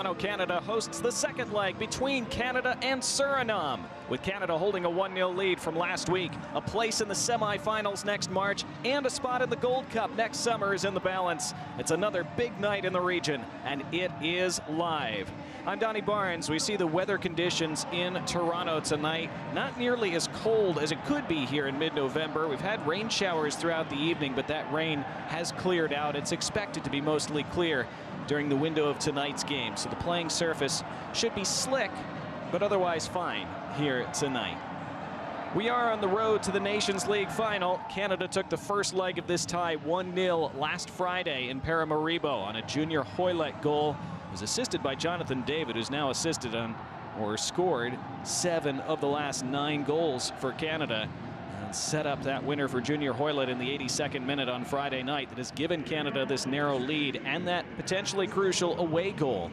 Canada hosts the second leg between Canada and Suriname, with Canada holding a 1-0 lead from last week. A place in the semifinals next March and a spot in the Gold Cup next summer is in the balance. It's another big night in the region, and it is live. I'm Donnie Barnes. We see the weather conditions in Toronto tonight. Not nearly as cold as it could be here in mid-November. We've had rain showers throughout the evening, but that rain has cleared out. It's expected to be mostly clear during the window of tonight's game. So the playing surface should be slick, but otherwise fine here tonight. We are on the road to the Nations League final. Canada took the first leg of this tie 1-0 last Friday in Paramaribo on a Junior Hoylett goal. It was assisted by Jonathan David, who's now assisted on or scored 7 of the last 9 goals for Canada. And set up that winner for Junior Hoylett in the 82nd minute on Friday night that has given Canada this narrow lead and that potentially crucial away goal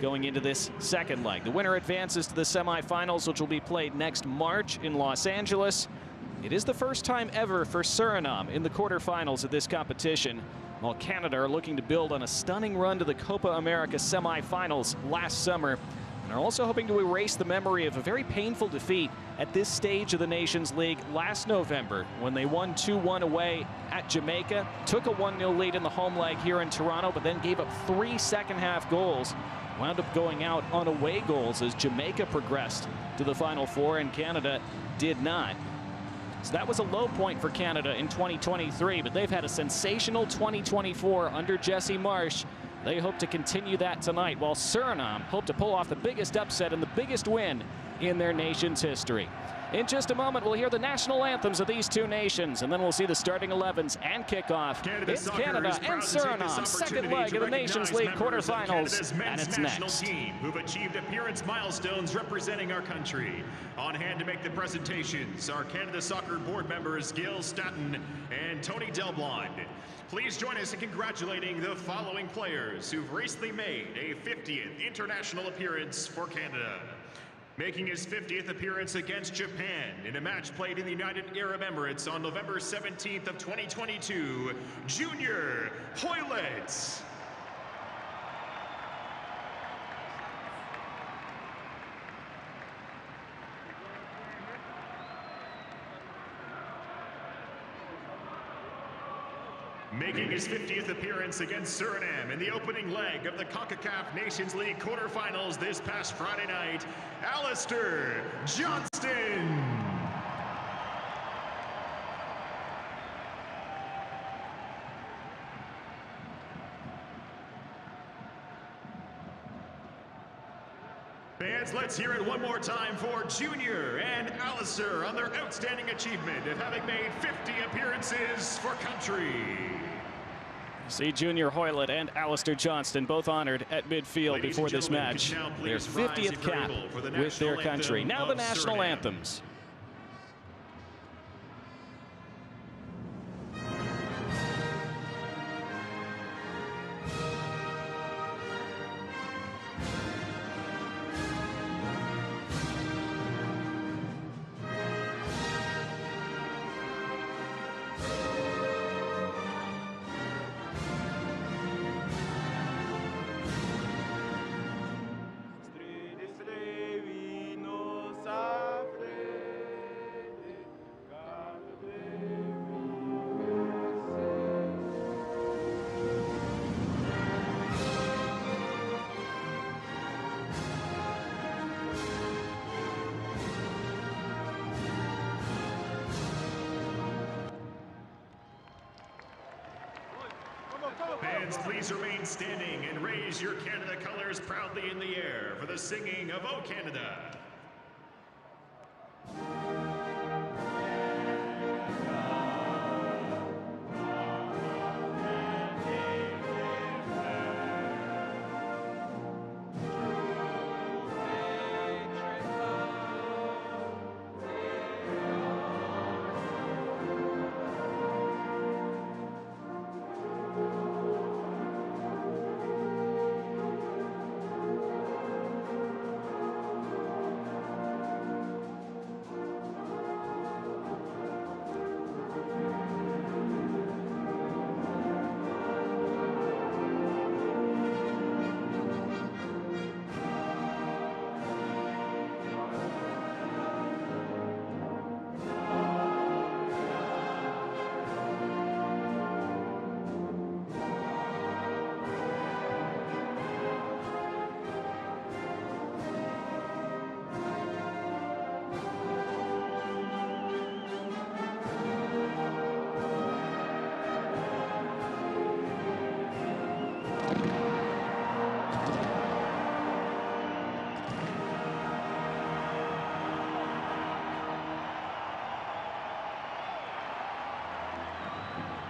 going into this second leg. The winner advances to the semifinals, which will be played next March in Los Angeles. It is the first time ever for Suriname in the quarterfinals of this competition, while Canada are looking to build on a stunning run to the Copa America semifinals last summer, and are also hoping to erase the memory of a very painful defeat at this stage of the Nations League last November when they won 2-1 away at Jamaica, took a 1-0 lead in the home leg here in Toronto, but then gave up 3 second-half goals, wound up going out on away goals as Jamaica progressed to the Final Four and Canada did not. So that was a low point for Canada in 2023, but they've had a sensational 2024 under Jesse Marsch. They hope to continue that tonight, while Suriname hope to pull off the biggest upset and the biggest win in their nation's history. In just a moment, we'll hear the national anthems of these two nations, and then we'll see the starting 11s and kickoff. It's Canada and Suriname, second leg of the Nations League quarterfinals, and it's next. Team who've achieved appearance milestones representing our country. On hand to make the presentations are Canada Soccer board members Gil Staton and Tony Delblonde. Please join us in congratulating the following players who've recently made a 50th international appearance for Canada. Making his 50th appearance against Japan in a match played in the United Arab Emirates on November 17th of 2022, Junior Hoylett. Making his 50th appearance against Suriname in the opening leg of the Concacaf Nations League quarterfinals this past Friday night, Alistair Johnston. Fans, let's hear it one more time for Junior and Alistair on their outstanding achievement of having made 50 appearances for country. See Junior Hoylett and Alistair Johnston both honored at midfield before this match. Their 50th cap with their country. Now the national anthems. Fans, please remain standing and raise your Canada colors proudly in the air for the singing of O Canada.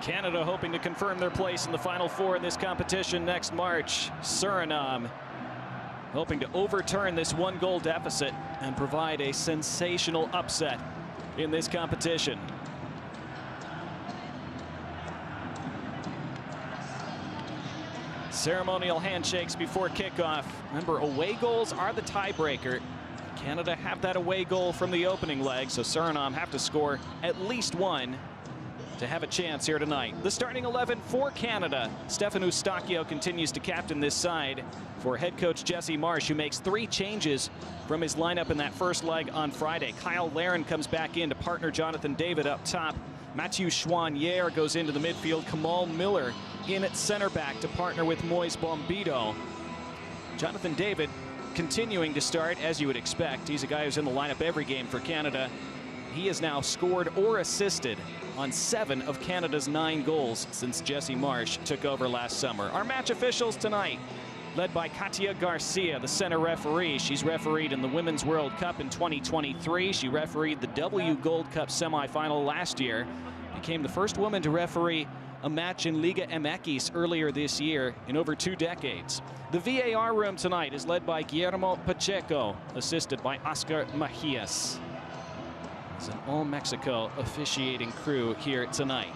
Canada hoping to confirm their place in the Final Four in this competition next March. Suriname hoping to overturn this 1-goal deficit and provide a sensational upset in this competition. Ceremonial handshakes before kickoff. Remember, away goals are the tiebreaker. Canada have that away goal from the opening leg, so Suriname have to score at least one to have a chance here tonight. The starting 11 for Canada. Stefan Eustachio continues to captain this side for head coach Jesse Marsh, who makes 3 changes from his lineup in that first leg on Friday. Kyle Larin comes back in to partner Jonathan David up top. Mathieu Chouanier goes into the midfield. Kamal Miller in at center back to partner with Moise Bombito. Jonathan David continuing to start, as you would expect. He's a guy who's in the lineup every game for Canada. He has now scored or assisted on 7 of Canada's 9 goals since Jesse Marsh took over last summer. Our match officials tonight, led by Katia Garcia, the center referee. She's refereed in the Women's World Cup in 2023. She refereed the W Gold Cup semifinal last year. Became the first woman to referee a match in Liga MX earlier this year in over 2 decades. The VAR room tonight is led by Guillermo Pacheco, assisted by Oscar Macias. It's an all-Mexico officiating crew here tonight.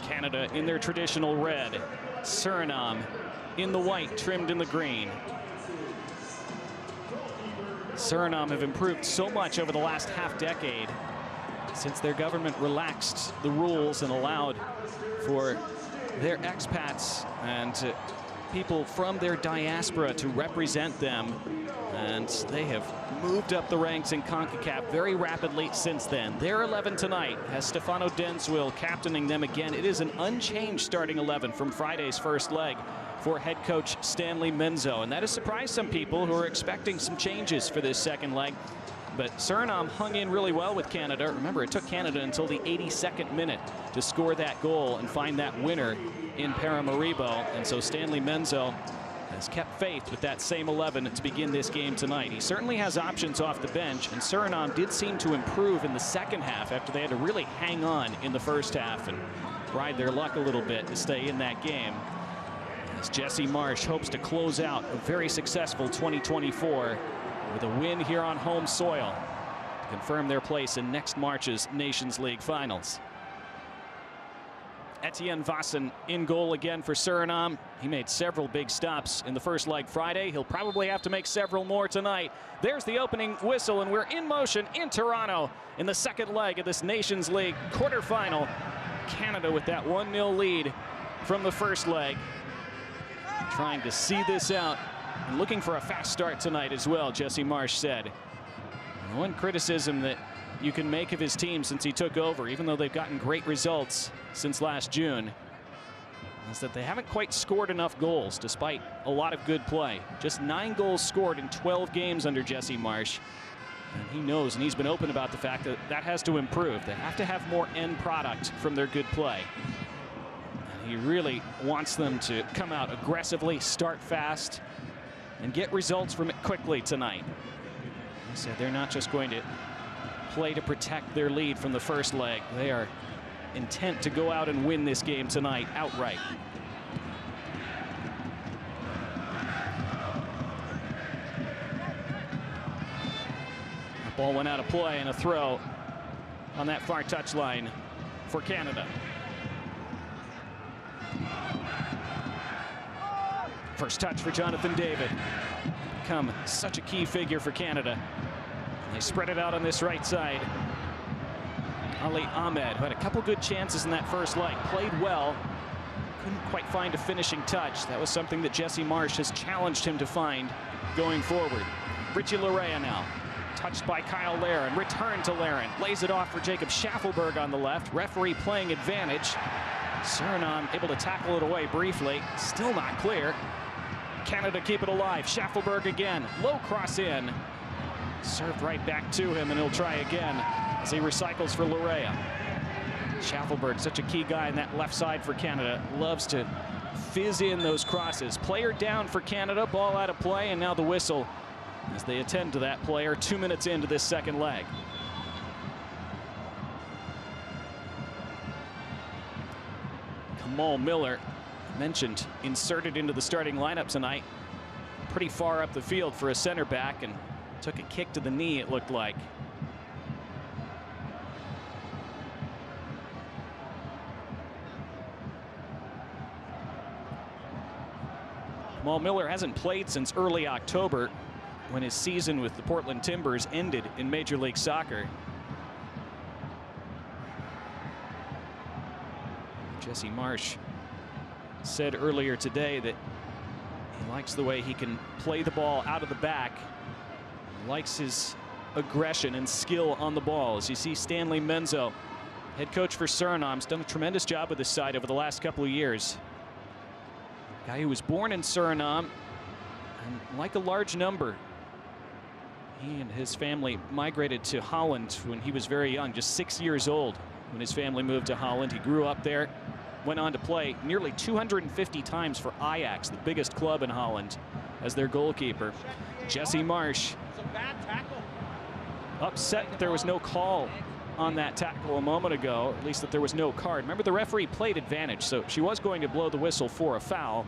Canada in their traditional red. Suriname in the white, trimmed in the green. Suriname have improved so much over the last half-decade since their government relaxed the rules and allowed for their expats and people from their diaspora to represent them. And they have moved up the ranks in Concacaf very rapidly since then. Their 11 tonight has Stefano Denswil captaining them again. It is an unchanged starting 11 from Friday's first leg for head coach Stanley Menzo. And that has surprised some people who are expecting some changes for this second leg. But Suriname hung in really well with Canada. Remember, it took Canada until the 82nd minute to score that goal and find that winner in Paramaribo. And so Stanley Menzo has kept faith with that same 11 to begin this game tonight. He certainly has options off the bench, and Suriname did seem to improve in the second half after they had to really hang on in the first half and ride their luck a little bit to stay in that game. As Jesse Marsh hopes to close out a very successful 2024 with a win here on home soil to confirm their place in next March's Nations League finals. Etienne Vassen in goal again for Suriname. He made several big stops in the first leg Friday. He'll probably have to make several more tonight. There's the opening whistle, and we're in motion in Toronto in the second leg of this Nations League quarterfinal. Canada with that 1-0 lead from the first leg. Trying to see this out and looking for a fast start tonight as well, Jesse Marsh said. And one criticism that you can make of his team since he took over, even though they've gotten great results since last June, is that they haven't quite scored enough goals despite a lot of good play. Just 9 goals scored in 12 games under Jesse Marsh. And he knows, and he's been open about the fact that that has to improve. They have to have more end product from their good play. And he really wants them to come out aggressively, start fast, and get results from it quickly tonight. He said they're not just going to play to protect their lead from the first leg. They are intent to go out and win this game tonight outright. That ball went out of play, and a throw on that far touchline for Canada. First touch for Jonathan David. Become such a key figure for Canada. They spread it out on this right side. Ali Ahmed, who had a couple good chances in that first leg, played well, couldn't quite find a finishing touch. That was something that Jesse Marsh has challenged him to find going forward. Richie Larea now, touched by Kyle Larin, return to Larin, lays it off for Jacob Shaffelburg on the left. Referee playing advantage. Suriname able to tackle it away briefly, still not clear. Canada keep it alive. Shaffelburg again, low cross in. Served right back to him, and he'll try again as he recycles for Larea. Shaffelburg, such a key guy in that left side for Canada, loves to fizz in those crosses. Player down for Canada, ball out of play, and now the whistle as they attend to that player 2 minutes into this second leg. Kamal Miller, mentioned, inserted into the starting lineup tonight. Pretty far up the field for a center back and took a kick to the knee, it looked like. Kamal Miller hasn't played since early October, when his season with the Portland Timbers ended in Major League Soccer. Jesse Marsh said earlier today that he likes the way he can play the ball out of the back, likes his aggression and skill on the ball. As you see, Stanley Menzo, head coach for Suriname, has done a tremendous job with this side over the last couple of years. Guy who was born in Suriname, and like a large number, he and his family migrated to Holland when he was very young, just 6 years old when his family moved to Holland. He grew up there, went on to play nearly 250 times for Ajax, the biggest club in Holland, as their goalkeeper. Jesse Marsh, upset that there was no call on that tackle a moment ago, or at least that there was no card. Remember, the referee played advantage, so she was going to blow the whistle for a foul.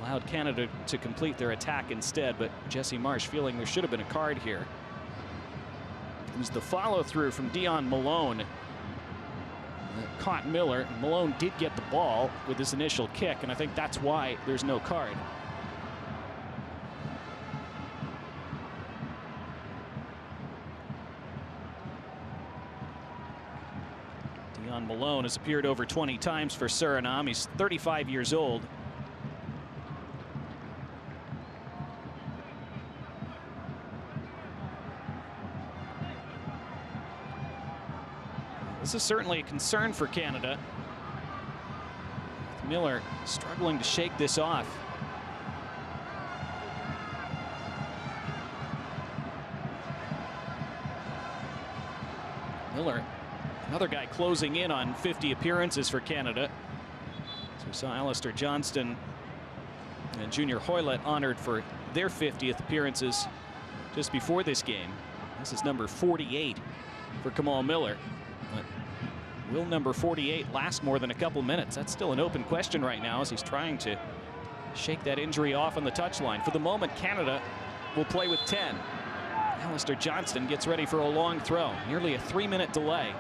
Allowed Canada to complete their attack instead, but Jesse Marsh feeling there should have been a card here. It was the follow-through from Dion Malone that caught Miller. Malone did get the ball with his initial kick, and I think that's why there's no card. Dion Malone has appeared over 20 times for Suriname. He's 35 years old. This is certainly a concern for Canada, with Miller struggling to shake this off. Miller, another guy closing in on 50 appearances for Canada. So we saw Alistair Johnston and Junior Hoylett honored for their 50th appearances just before this game. This is number 48 for Kamal Miller. But will number 48 last more than a couple minutes? That's still an open question right now, as he's trying to shake that injury off on the touchline. For the moment, Canada will play with 10. Alistair Johnston gets ready for a long throw. Nearly a 3-minute delay.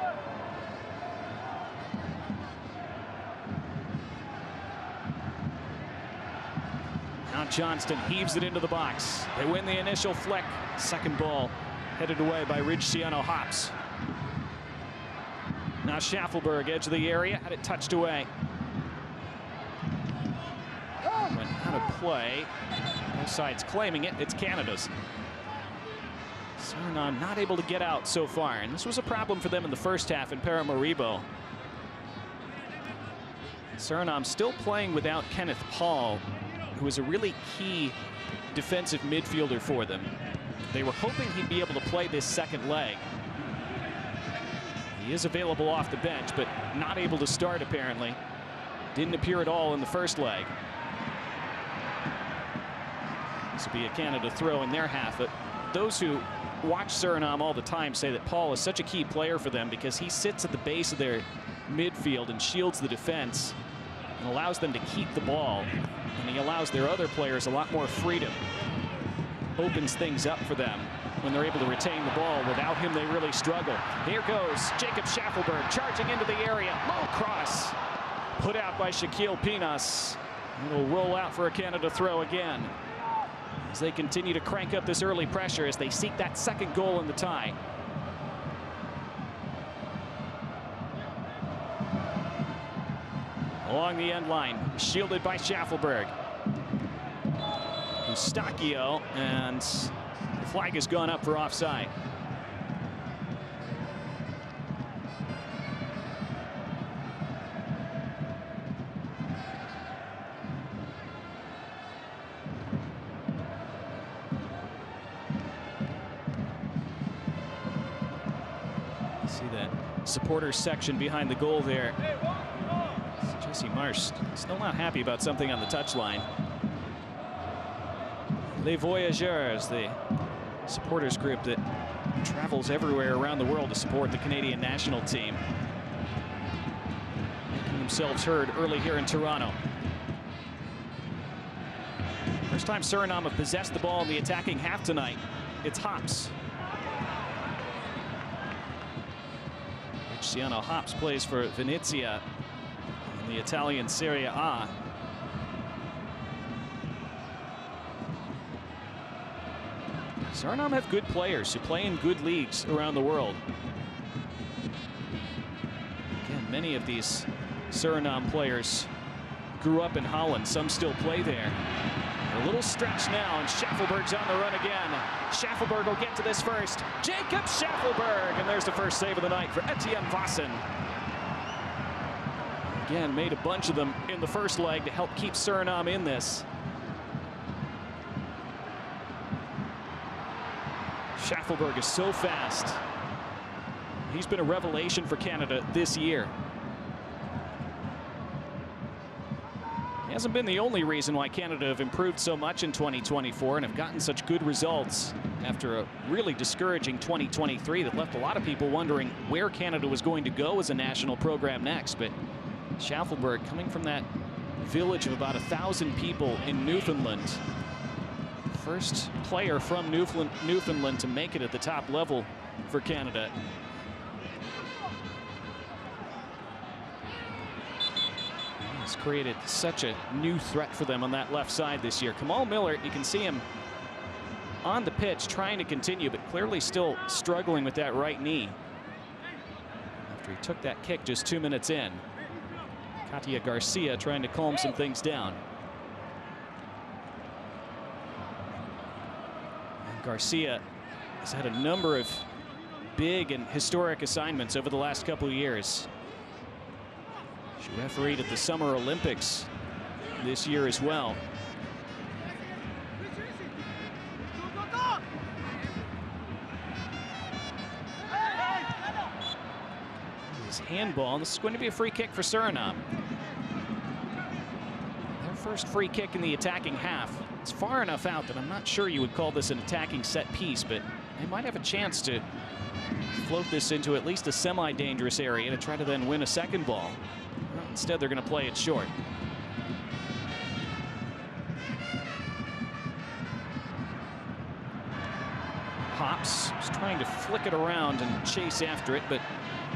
Now Johnston heaves it into the box. They win the initial flick. Second ball headed away by Ridge-Ciano Hops. Now Shaffelburg, edge of the area, had it touched away. Went out of play. Both sides claiming it. It's Canada's. Suriname not able to get out so far, and this was a problem for them in the first half in Paramaribo. Suriname still playing without Kenneth Paul, who is a really key defensive midfielder for them. They were hoping he'd be able to play this second leg. He is available off the bench, but not able to start apparently. Didn't appear at all in the first leg. This will be a Canada throw in their half, but those who watch Suriname all the time say that Paul is such a key player for them because he sits at the base of their midfield and shields the defense and allows them to keep the ball, and he allows their other players a lot more freedom. Opens things up for them when they're able to retain the ball. Without him, they really struggle. Here goes Jacob Shaffelburg charging into the area. Low cross put out by Shaquille Pinas. It'll roll out for a Canada throw again, as they continue to crank up this early pressure as they seek that second goal in the tie. Along the end line, shielded by Shaffelburg. Eustachio, and the flag has gone up for offside. See that supporter section behind the goal there. Jesse Marsh still not happy about something on the touchline. Les Voyageurs, the supporters group that travels everywhere around the world to support the Canadian national team, making themselves heard early here in Toronto. First time Suriname have possessed the ball in the attacking half tonight. It's Hops. Luciano Hops plays for Venezia in the Italian Serie A. Suriname have good players who play in good leagues around the world. Again, many of these Suriname players grew up in Holland. Some still play there. A little stretch now, and Shaffelburg's on the run again. Shaffelburg will get to this first. Jacob Shaffelburg, and there's the first save of the night for Etienne Vossen. Again, made a bunch of them in the first leg to help keep Suriname in this. Shaffelburg is so fast. He's been a revelation for Canada this year. He hasn't been the only reason why Canada have improved so much in 2024 and have gotten such good results after a really discouraging 2023 that left a lot of people wondering where Canada was going to go as a national program next. But Shaffelburg, coming from that village of about 1,000 people in Newfoundland, first player from Newfoundland to make it at the top level for Canada. He's created such a new threat for them on that left side this year. Kamal Miller, you can see him on the pitch trying to continue, but clearly still struggling with that right knee after he took that kick just 2 minutes in. Katia Garcia trying to calm some things down. And Garcia has had a number of big and historic assignments over the last couple of years. She refereed at the Summer Olympics this year as well. This handball. This is going to be a free kick for Suriname. Their first free kick in the attacking half. It's far enough out that I'm not sure you would call this an attacking set piece, but they might have a chance to float this into at least a semi-dangerous area to try to then win a second ball. Well, instead, they're going to play it short. Hops is trying to flick it around and chase after it, but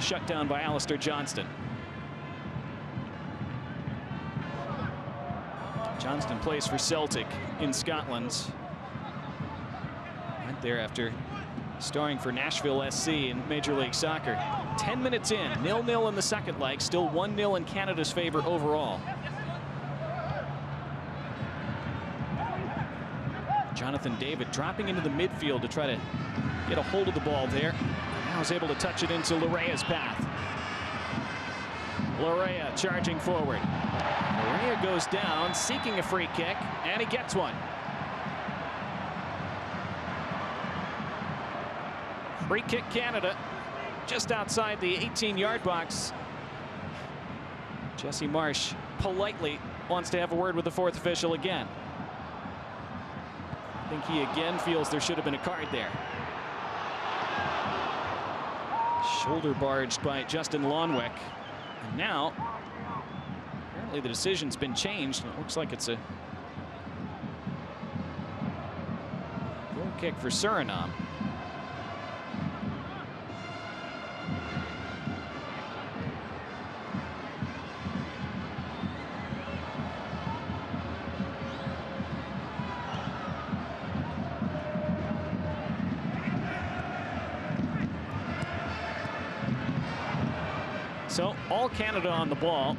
shut down by Alistair Johnston. Johnston plays for Celtic in Scotland. Went there after starring for Nashville SC in Major League Soccer. 10 minutes in, 0-0 in the second leg, still 1-0 in Canada's favor overall. Jonathan David dropping into the midfield to try to get a hold of the ball there. Now is able to touch it into Larea's path. Larea charging forward. Larea goes down, seeking a free kick, and he gets one. Free kick Canada, just outside the 18-yard box. Jesse Marsh politely wants to have a word with the fourth official again. I think he again feels there should have been a card there. Shoulder barged by Justin Lonwick. And now, apparently the decision's been changed, and it looks like it's a goal kick for Suriname. So all Canada on the ball.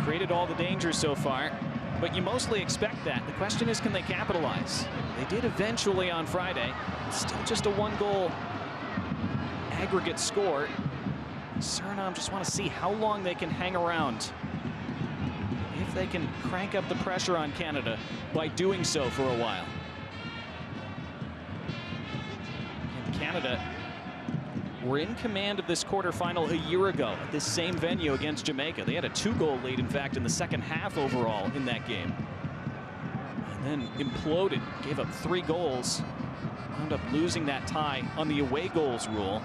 Created all the dangers so far, but you mostly expect that. The question is, can they capitalize? They did eventually on Friday. Still just a one-goal aggregate score. Suriname just want to see how long they can hang around. If they can crank up the pressure on Canada by doing so for a while. And Canada were in command of this quarterfinal a year ago at this same venue against Jamaica. They had a 2-goal lead, in fact, in the second half overall in that game. And then imploded, gave up 3 goals, wound up losing that tie on the away goals rule.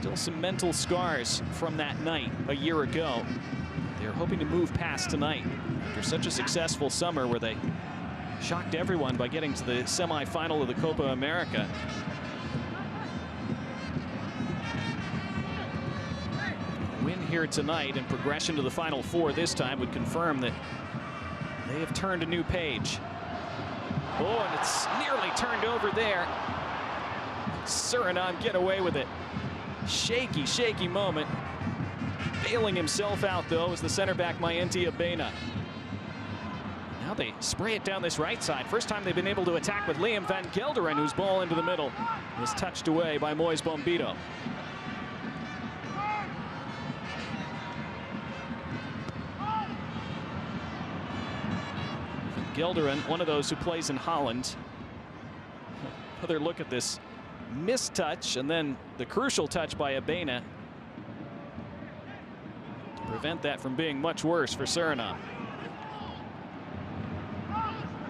Still some mental scars from that night a year ago. They're hoping to move past tonight after such a successful summer where they shocked everyone by getting to the semifinal of the Copa America. A win here tonight and progression to the Final Four this time would confirm that they have turned a new page. Oh, and it's nearly turned over there. Suriname get away with it. Shaky, shaky moment. Bailing himself out, though, is the center back, Abena. Now they spray it down this right side. First time they've been able to attack with Liam van Gelderen, whose ball into the middle was touched away by Moise Bombito. Gelderen, one of those who plays in Holland. Another look at this missed touch, and then the crucial touch by Abena to prevent that from being much worse for Suriname.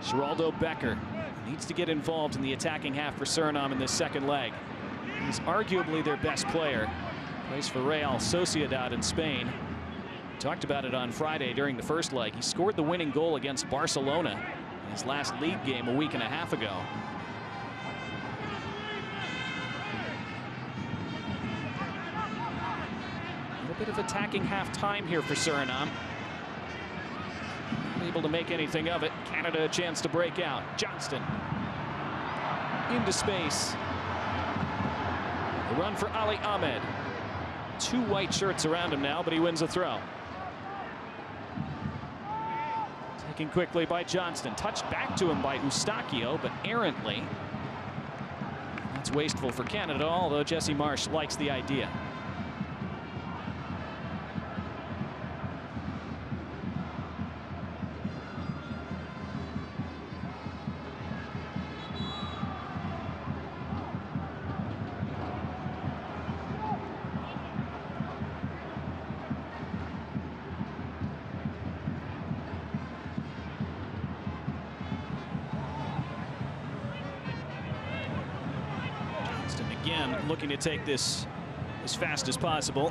Geraldo Becker needs to get involved in the attacking half for Suriname in this second leg. He's arguably their best player. Plays for Real Sociedad in Spain. We talked about it on Friday during the first leg. He scored the winning goal against Barcelona in his last league game a week and a half ago. A little bit of attacking half time here for Suriname. Able to make anything of it. Canada a chance to break out. Johnston into space. The run for Ali Ahmed. Two white shirts around him now, but he wins a throw. Taken quickly by Johnston. Touched back to him by Eustachio, but errantly. That's wasteful for Canada, although Jesse Marsch likes the idea. Again, looking to take this as fast as possible.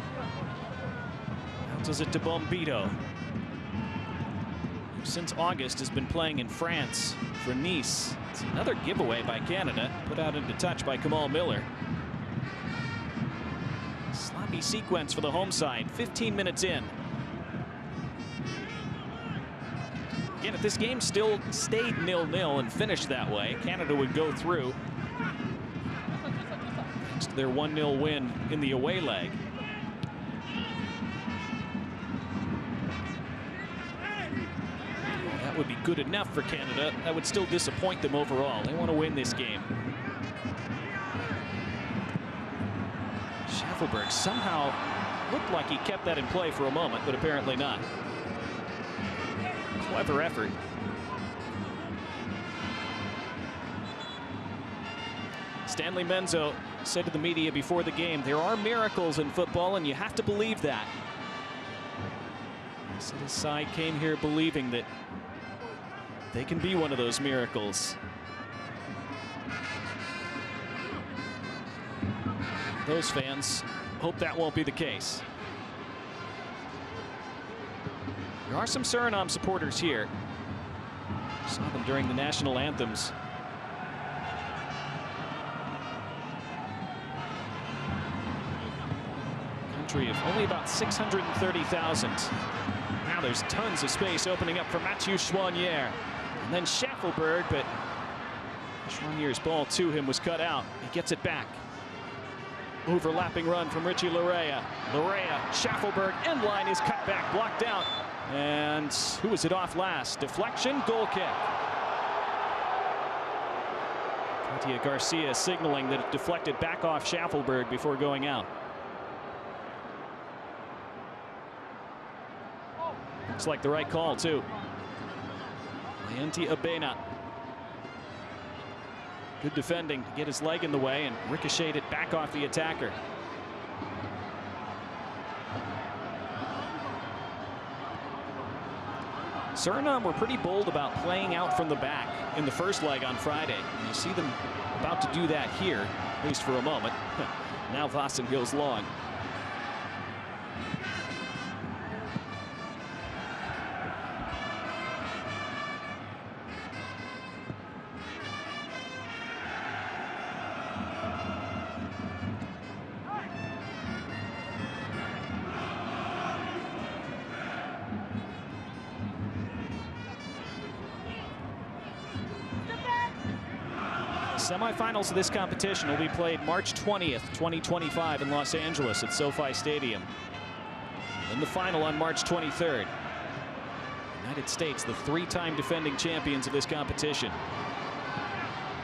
Bounces it to Bombito, who since August has been playing in France for Nice. It's another giveaway by Canada, put out into touch by Kamal Miller. Sloppy sequence for the home side, 15 minutes in. Again, if this game still stayed 0-0 and finished that way, Canada would go through. Their 1-0 win in the away leg. That would be good enough for Canada. That would still disappoint them overall. They want to win this game. Shaffelburg somehow looked like he kept that in play for a moment, but apparently not. Clever effort. Stanley Menzo said to the media before the game, there are miracles in football and you have to believe that. He said his side came here believing that they can be one of those miracles. Those fans hope that won't be the case. There are some Suriname supporters here. Saw them during the national anthems. Of only about 630,000. Now there's tons of space opening up for Mathieu Chouanière. And then Shaffelburg, but Chouanière's ball to him was cut out. He gets it back. Overlapping run from Richie Larea. Larea, Shaffelburg, end line is cut back, blocked out. And who was it off last? Deflection, goal kick. Katia Garcia signaling that it deflected back off Shaffelburg before going out. Looks like the right call, too. Abena. Good defending to get his leg in the way and ricocheted it back off the attacker. Suriname were pretty bold about playing out from the back in the first leg on Friday. And you see them about to do that here, at least for a moment. Now Vossen goes long. Semifinals of this competition will be played March 20th, 2025 in Los Angeles at SoFi Stadium. Then the final on March 23rd. United States, the three-time defending champions of this competition.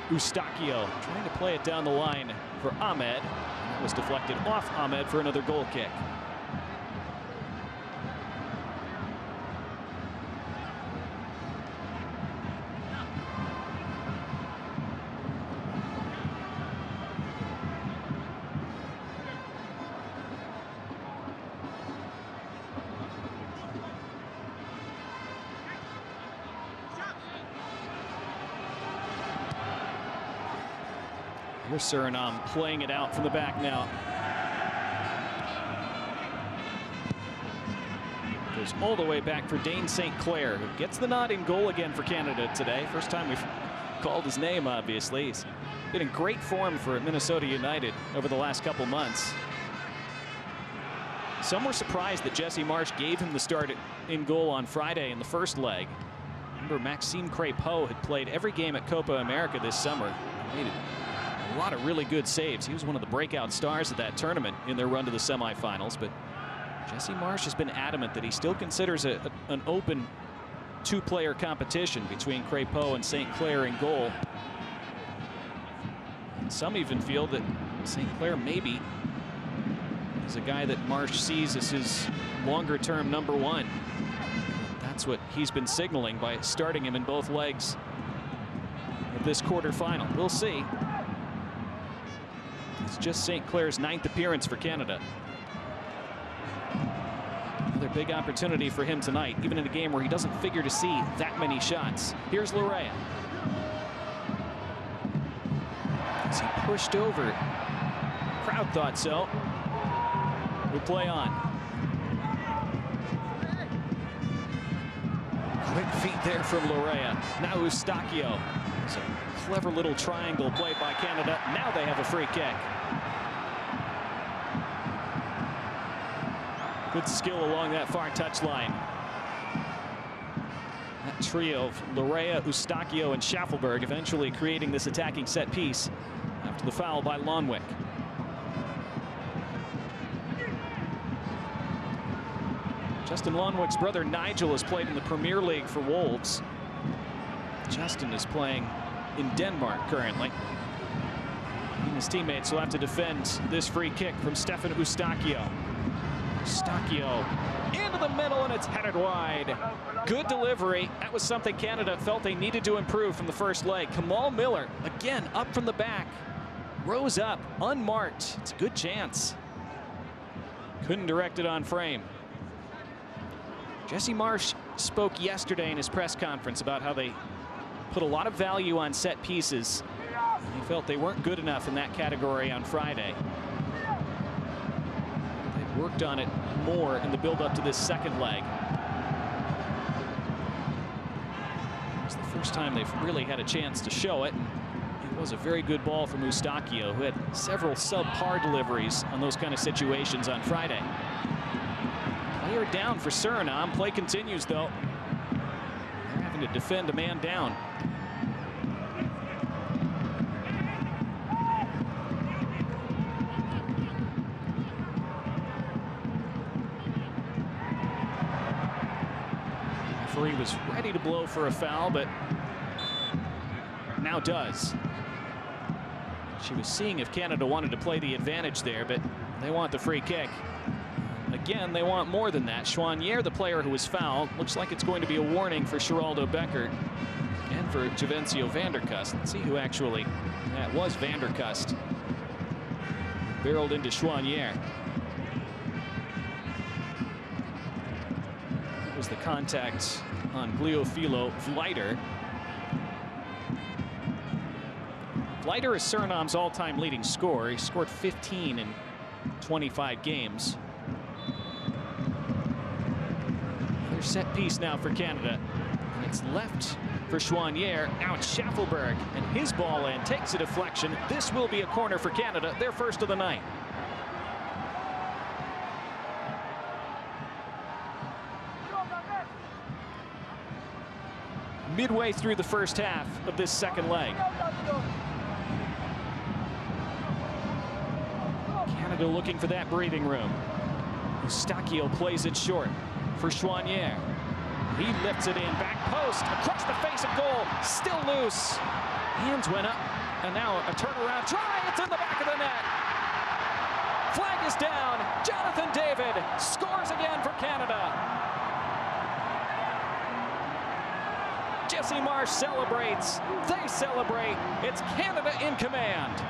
Eustachio trying to play it down the line for Ahmed. That was deflected off Ahmed for another goal kick. Here's Suriname playing it out from the back now. Goes all the way back for Dane St. Clair, who gets the nod in goal again for Canada today. First time we've called his name, obviously. He's been in great form for Minnesota United over the last couple months. Some were surprised that Jesse Marsch gave him the start in goal on Friday in the first leg. Remember, Maxime Crépeau had played every game at Copa America this summer. Made a lot of really good saves. He was one of the breakout stars of that tournament in their run to the semifinals. But Jesse Marsch has been adamant that he still considers an open two-player competition between Crépeau and St. Clair in goal. And some even feel that St. Clair maybe is a guy that Marsch sees as his longer-term number one. That's what he's been signaling by starting him in both legs of this quarterfinal. We'll see. It's just St. Clair's 9th appearance for Canada. Another big opportunity for him tonight, even in a game where he doesn't figure to see that many shots. Here's Lorea. As he pushed over. Crowd thought so. We'll play on. Quick feet there from Lorea. Now Eustachio. It's a clever little triangle played by Canada. Now they have a free kick. Good skill along that far touchline. That trio of Lorea, Eustachio, and Shaffelburg eventually creating this attacking set piece after the foul by Lonwick. Justin Lonwick's brother Nigel has played in the Premier League for Wolves. Justin is playing in Denmark currently. And his teammates will have to defend this free kick from Stefan Eustachio. Eustachio into the middle, and it's headed wide. Good delivery. That was something Canada felt they needed to improve from the first leg. Kamal Miller, again, up from the back. Rose up, unmarked. It's a good chance. Couldn't direct it on frame. Jesse Marsch spoke yesterday in his press conference about how they put a lot of value on set pieces. He felt they weren't good enough in that category on Friday. They worked on it more in the build-up to this second leg. It's the first time they've really had a chance to show it. It was a very good ball from Eustachio, who had several subpar deliveries on those kind of situations on Friday. Player down for Suriname. Play continues, though. They're having to defend a man down. The referee was ready to blow for a foul, but now does. She was seeing if Canada wanted to play the advantage there, but they want the free kick. Again, they want more than that. Chouanière, the player who was fouled, looks like it's going to be a warning for Geraldo Becker and for Javencio Vanderkust. Let's see who actually, that was Vanderkust. Barreled into Chouanière. That was the contact on Gleofilo Vleider. Leiter is Suriname's all-time leading scorer. He scored 15 in 25 games. Another set piece now for Canada. And it's left for Choinière. Now it's Shaffelburg, and his ball in takes a deflection. This will be a corner for Canada, their first of the night. Midway through the first half of this second leg. Canada looking for that breathing room. Eustachio plays it short for Choinière. He lifts it in, back post, across the face of goal, still loose. Hands went up, and now a turnaround try, it's in the back of the net. Flag is down, Jonathan David scores again for Canada. Jesse Marsh celebrates, they celebrate, it's Canada in command.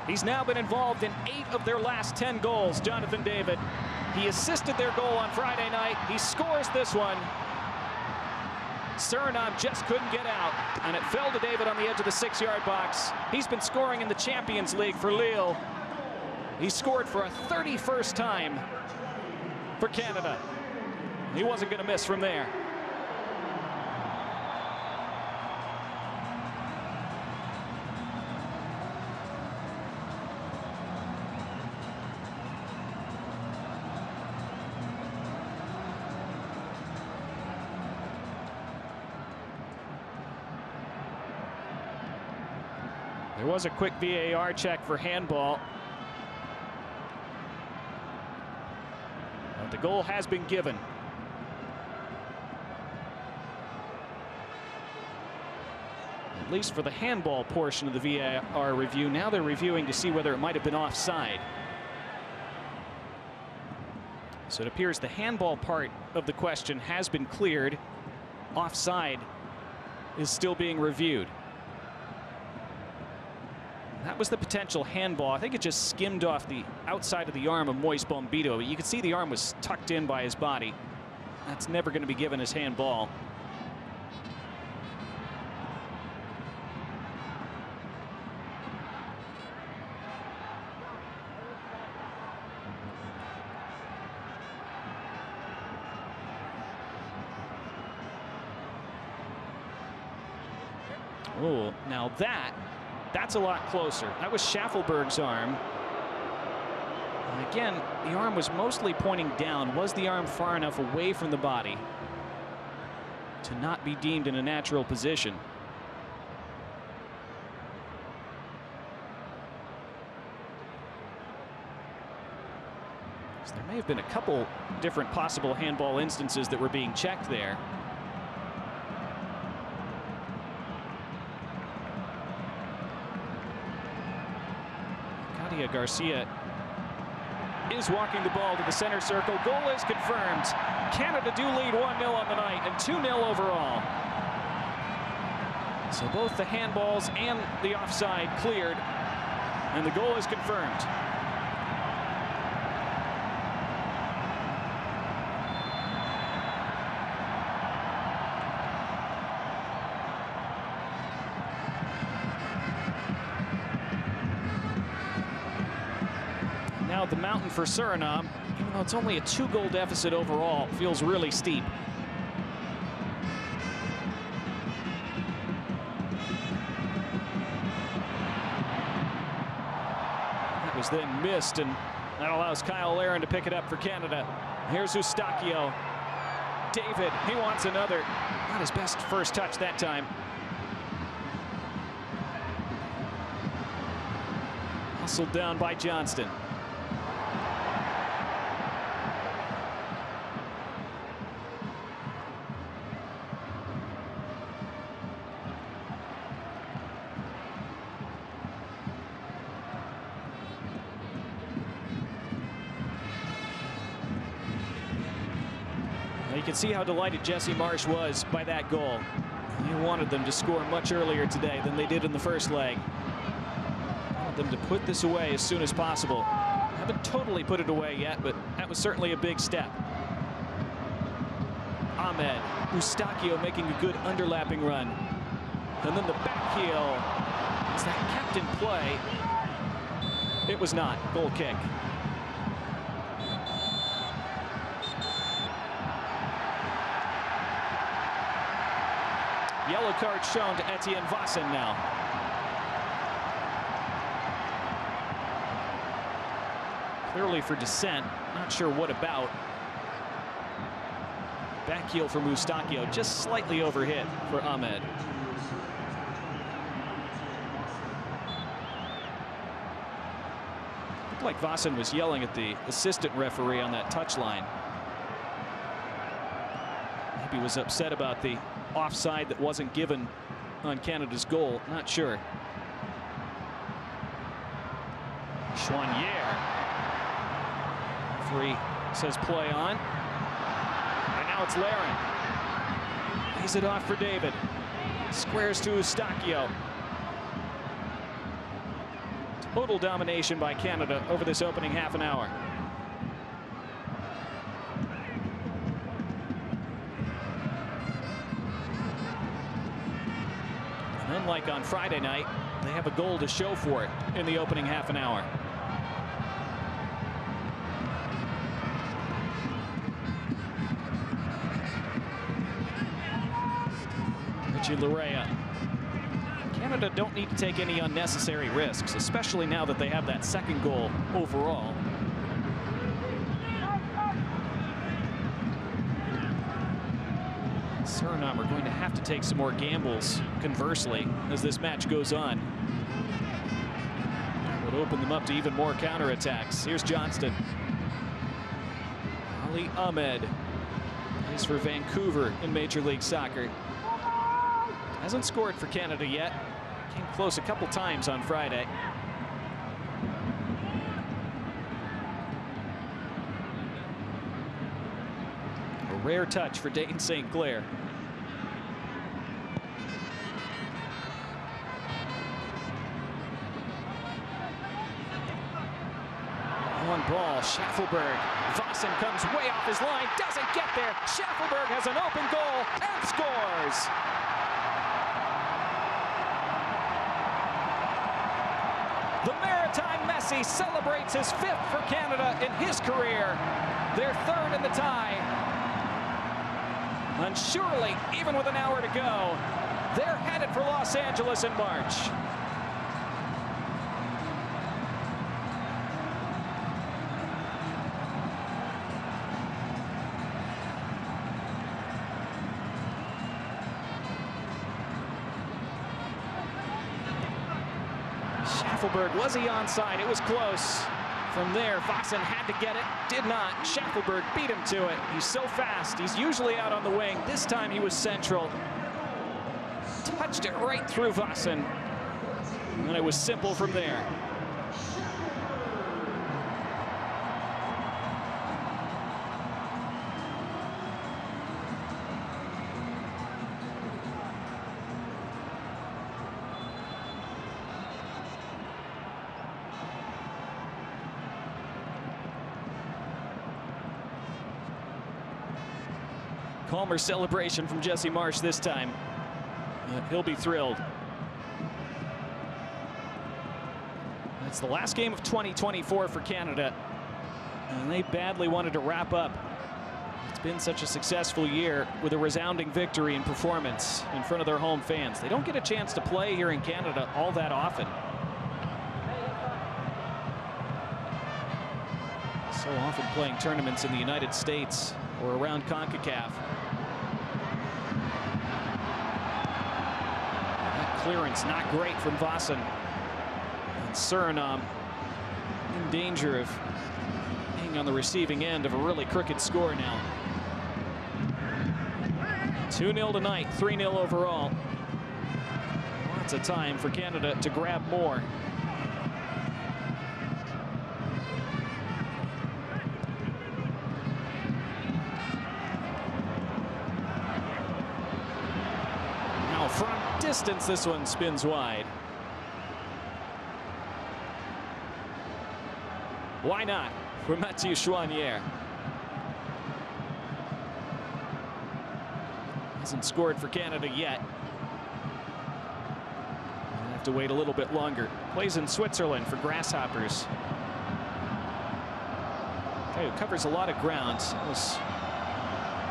He's now been involved in 8 of their last 10 goals, Jonathan David. He assisted their goal on Friday night. He scores this one. Suriname just couldn't get out, and it fell to David on the edge of the 6-yard box. He's been scoring in the Champions League for Lille. He scored for a 31st time for Canada. He wasn't going to miss from there. There was a quick VAR check for handball. But the goal has been given. At least for the handball portion of the VAR review. Now they're reviewing to see whether it might have been offside. So it appears the handball part of the question has been cleared. Offside is still being reviewed. That was the potential handball. I think it just skimmed off the outside of the arm of Moise Bombito. But you could see the arm was tucked in by his body. That's never going to be given as handball. Oh, now that's a lot closer. That was Shaffelburg's arm. And again, the arm was mostly pointing down. Was the arm far enough away from the body to not be deemed in a natural position? So there may have been a couple different possible handball instances that were being checked there. Garcia is walking the ball to the center circle. Goal is confirmed. Canada do lead 1-0 on the night and 2-0 overall. So both the handballs and the offside cleared, and the goal is confirmed. Now the mountain for Suriname, even though it's only a 2-goal deficit overall, feels really steep. That was then missed, and that allows Kyle Larin to pick it up for Canada. Here's Eustachio. David, he wants another. Not his best first touch that time. Hustled down by Johnston. You can see how delighted Jesse Marsh was by that goal. He wanted them to score much earlier today than they did in the first leg. them to put this away as soon as possible. Haven't totally put it away yet, but that was certainly a big step. Ahmed, Eustachio making a good underlapping run. And then the back heel. Is that kept in play? It was not. Goal kick. Yellow card shown to Etienne Vossen now. Clearly for dissent. Not sure what about. Back heel from Eustachio, just slightly overhit for Ahmed. Looked like Vossen was yelling at the assistant referee on that touchline. Maybe he was upset about the offside that wasn't given on Canada's goal. Not sure. Chouanier. Referee says play on. And now it's Laren. Lays it off for David. Squares to Eustachio. Total domination by Canada over this opening half an hour. And unlike on Friday night, they have a goal to show for it in the opening half an hour. Richie Larea. Canada don't need to take any unnecessary risks, especially now that they have that second goal overall. Suriname are going to have to take some more gambles, conversely, as this match goes on. That would open them up to even more counterattacks. Here's Johnston. Ali Ahmed plays for Vancouver in Major League Soccer. Hasn't scored for Canada yet. Came close a couple times on Friday. A rare touch for Dayton St. Clair. On ball, Shaffelburg. Vossen comes way off his line, doesn't get there. Shaffelburg has an open goal and scores. The Maritime Messi celebrates his 5th for Canada in his career. Their 3rd in the tie. And surely, even with an hour to go, they're headed for Los Angeles in March. Shaffelburg, was he onside? It was close. From there, Vossen had to get it, did not. Shaffelburg beat him to it. He's so fast. He's usually out on the wing. This time he was central. Touched it right through Vossen. And it was simple from there. Calmer celebration from Jesse Marsch this time. He'll be thrilled. It's the last game of 2024 for Canada, and they badly wanted to wrap up. It's been such a successful year with a resounding victory and performance in front of their home fans. They don't get a chance to play here in Canada all that often. So often playing tournaments in the United States or around Concacaf. That clearance not great from Vossen. And Suriname in danger of being on the receiving end of a really crooked score now. 2-0 tonight, 3-0 overall. Lots of time for Canada to grab more. Now from distance, this one spins wide. Why not? For Mathieu Chouanier. Hasn't scored for Canada yet. We'll have to wait a little bit longer. Plays in Switzerland for Grasshoppers. Okay, who covers a lot of ground. That was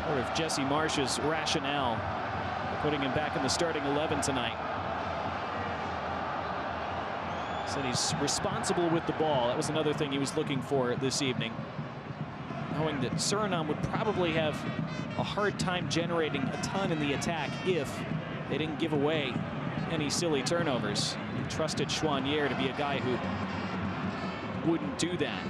part of Jesse Marsh's rationale, putting him back in the starting 11 tonight. Said he's responsible with the ball. That was another thing he was looking for this evening. Knowing that Suriname would probably have a hard time generating a ton in the attack if they didn't give away any silly turnovers. He trusted Chouanier to be a guy who wouldn't do that.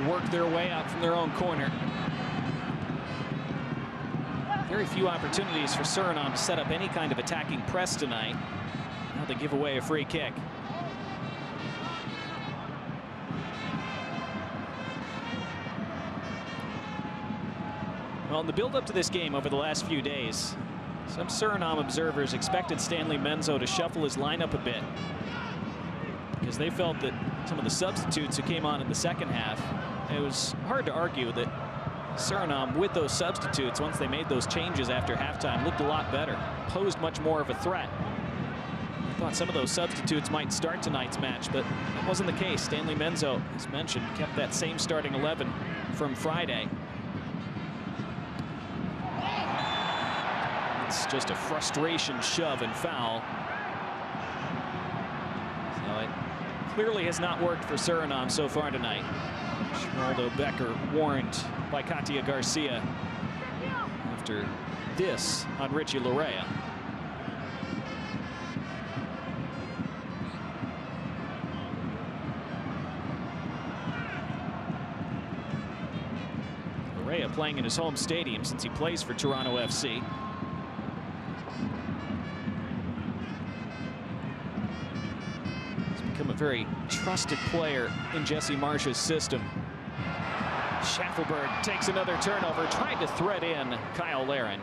Work their way out from their own corner. Very few opportunities for Suriname to set up any kind of attacking press tonight. Now they give away a free kick. Well, in the build-up to this game over the last few days, some Suriname observers expected Stanley Menzo to shuffle his lineup a bit, because they felt that some of the substitutes who came on in the second half, it was hard to argue that Suriname, with those substitutes, once they made those changes after halftime, looked a lot better, posed much more of a threat. I thought some of those substitutes might start tonight's match, but that wasn't the case. Stanley Menzo, as mentioned, kept that same starting 11 from Friday. It's just a frustration shove and foul. So it clearly has not worked for Suriname so far tonight. Ronaldo Becker warned by Katia Garcia after this on Richie Larea. Larea playing in his home stadium since he plays for Toronto FC. He's become a very trusted player in Jesse Marsh's system. Shaffelburg takes another turnover, trying to thread in Kyle Larin.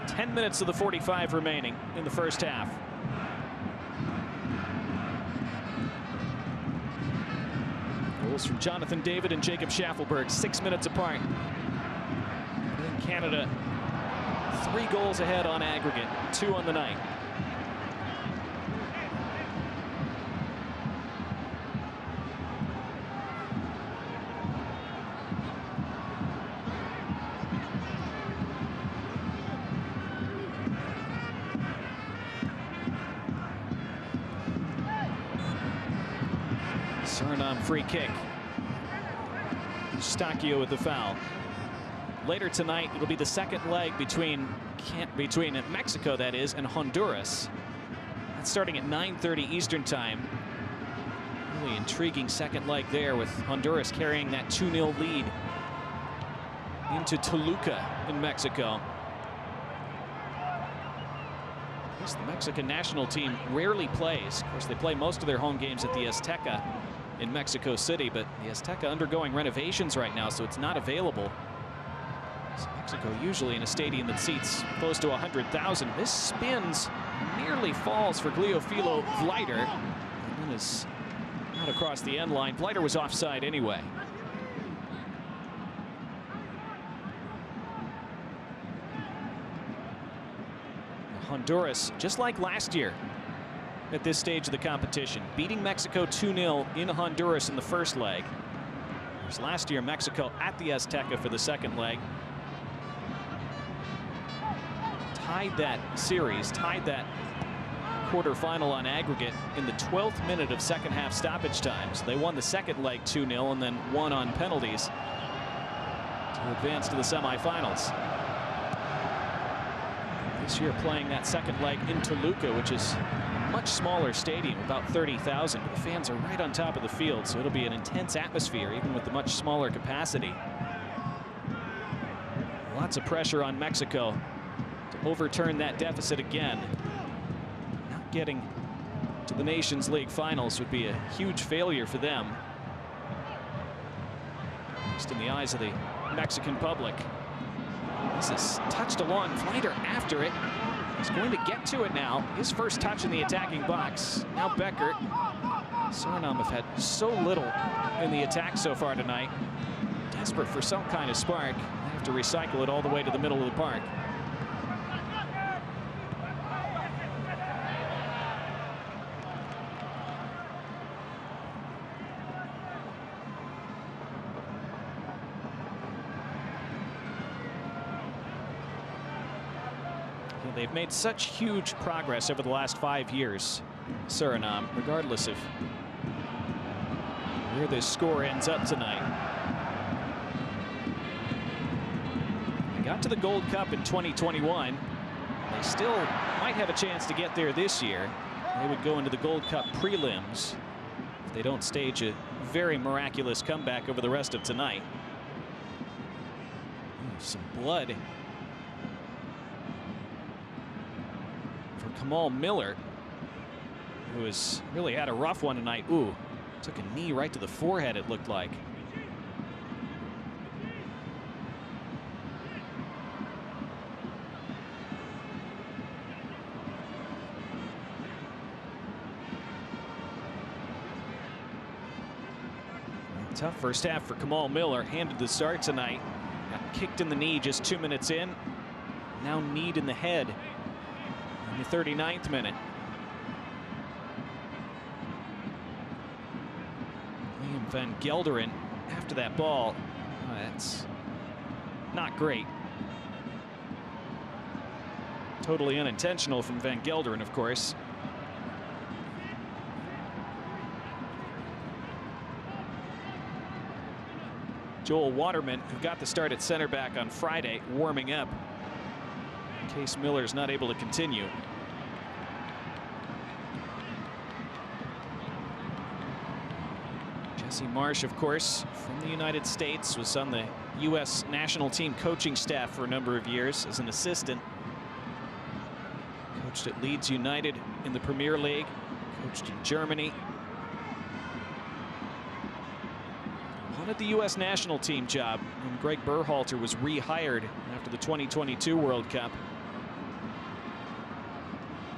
Ten minutes of the 45 remaining in the first half. Goals from Jonathan David and Jacob Shaffelburg, 6 minutes apart. Canada 3 goals ahead on aggregate, 2 on the night. Suriname free kick. Stacchio with the foul. Later tonight, it'll be the second leg between Mexico, that is, and Honduras. That's starting at 9:30 Eastern time. Really intriguing second leg there, with Honduras carrying that 2-0 lead into Toluca in Mexico. I guess the Mexican national team rarely plays. Of course, they play most of their home games at the Azteca in Mexico City, but the Azteca undergoing renovations right now, so it's not available. Mexico usually in a stadium that seats close to 100,000. This spins, nearly falls for Gleofilo Vleiter, and then is not across the end line. Vleiter was offside anyway. Honduras, just like last year at this stage of the competition, beating Mexico 2-0 in Honduras in the first leg. Whereas last year, Mexico at the Azteca for the second leg. Tied that series, tied that quarterfinal on aggregate in the 12th minute of second half stoppage time. So they won the second leg 2-0 and then won on penalties to advance to the semifinals. This year playing that second leg in Toluca, which is a much smaller stadium, about 30,000. The fans are right on top of the field, so it'll be an intense atmosphere even with the much smaller capacity. Lots of pressure on Mexico to overturn that deficit again. Not getting to the Nations League finals would be a huge failure for them, just in the eyes of the Mexican public. This is touched along, Flighter after it. He's going to get to it now. His first touch in the attacking box. Now Beckert. Suriname have had so little in the attack so far tonight. Desperate for some kind of spark. They have to recycle it all the way to the middle of the park. They've made such huge progress over the last 5 years, Suriname, regardless of where this score ends up tonight. They got to the Gold Cup in 2021. They still might have a chance to get there this year. They would go into the Gold Cup prelims if they don't stage a very miraculous comeback over the rest of tonight. Some blood Kamal Miller, who has really had a rough one tonight. Ooh, took a knee right to the forehead, it looked like. Tough first half for Kamal Miller. Handed the start tonight. Got kicked in the knee just 2 minutes in. Now kneed in the head in the 39th minute. Liam van Gelderen after that ball. Oh, that's not great. Totally unintentional from van Gelderen, of course. Joel Waterman, who got the start at center back on Friday, warming up in case Miller's not able to continue. Jesse Marsh, of course, from the United States, was on the U.S. national team coaching staff for a number of years as an assistant. Coached at Leeds United in the Premier League, coached in Germany. Wanted the U.S. national team job when Greg Berhalter was rehired after the 2022 World Cup.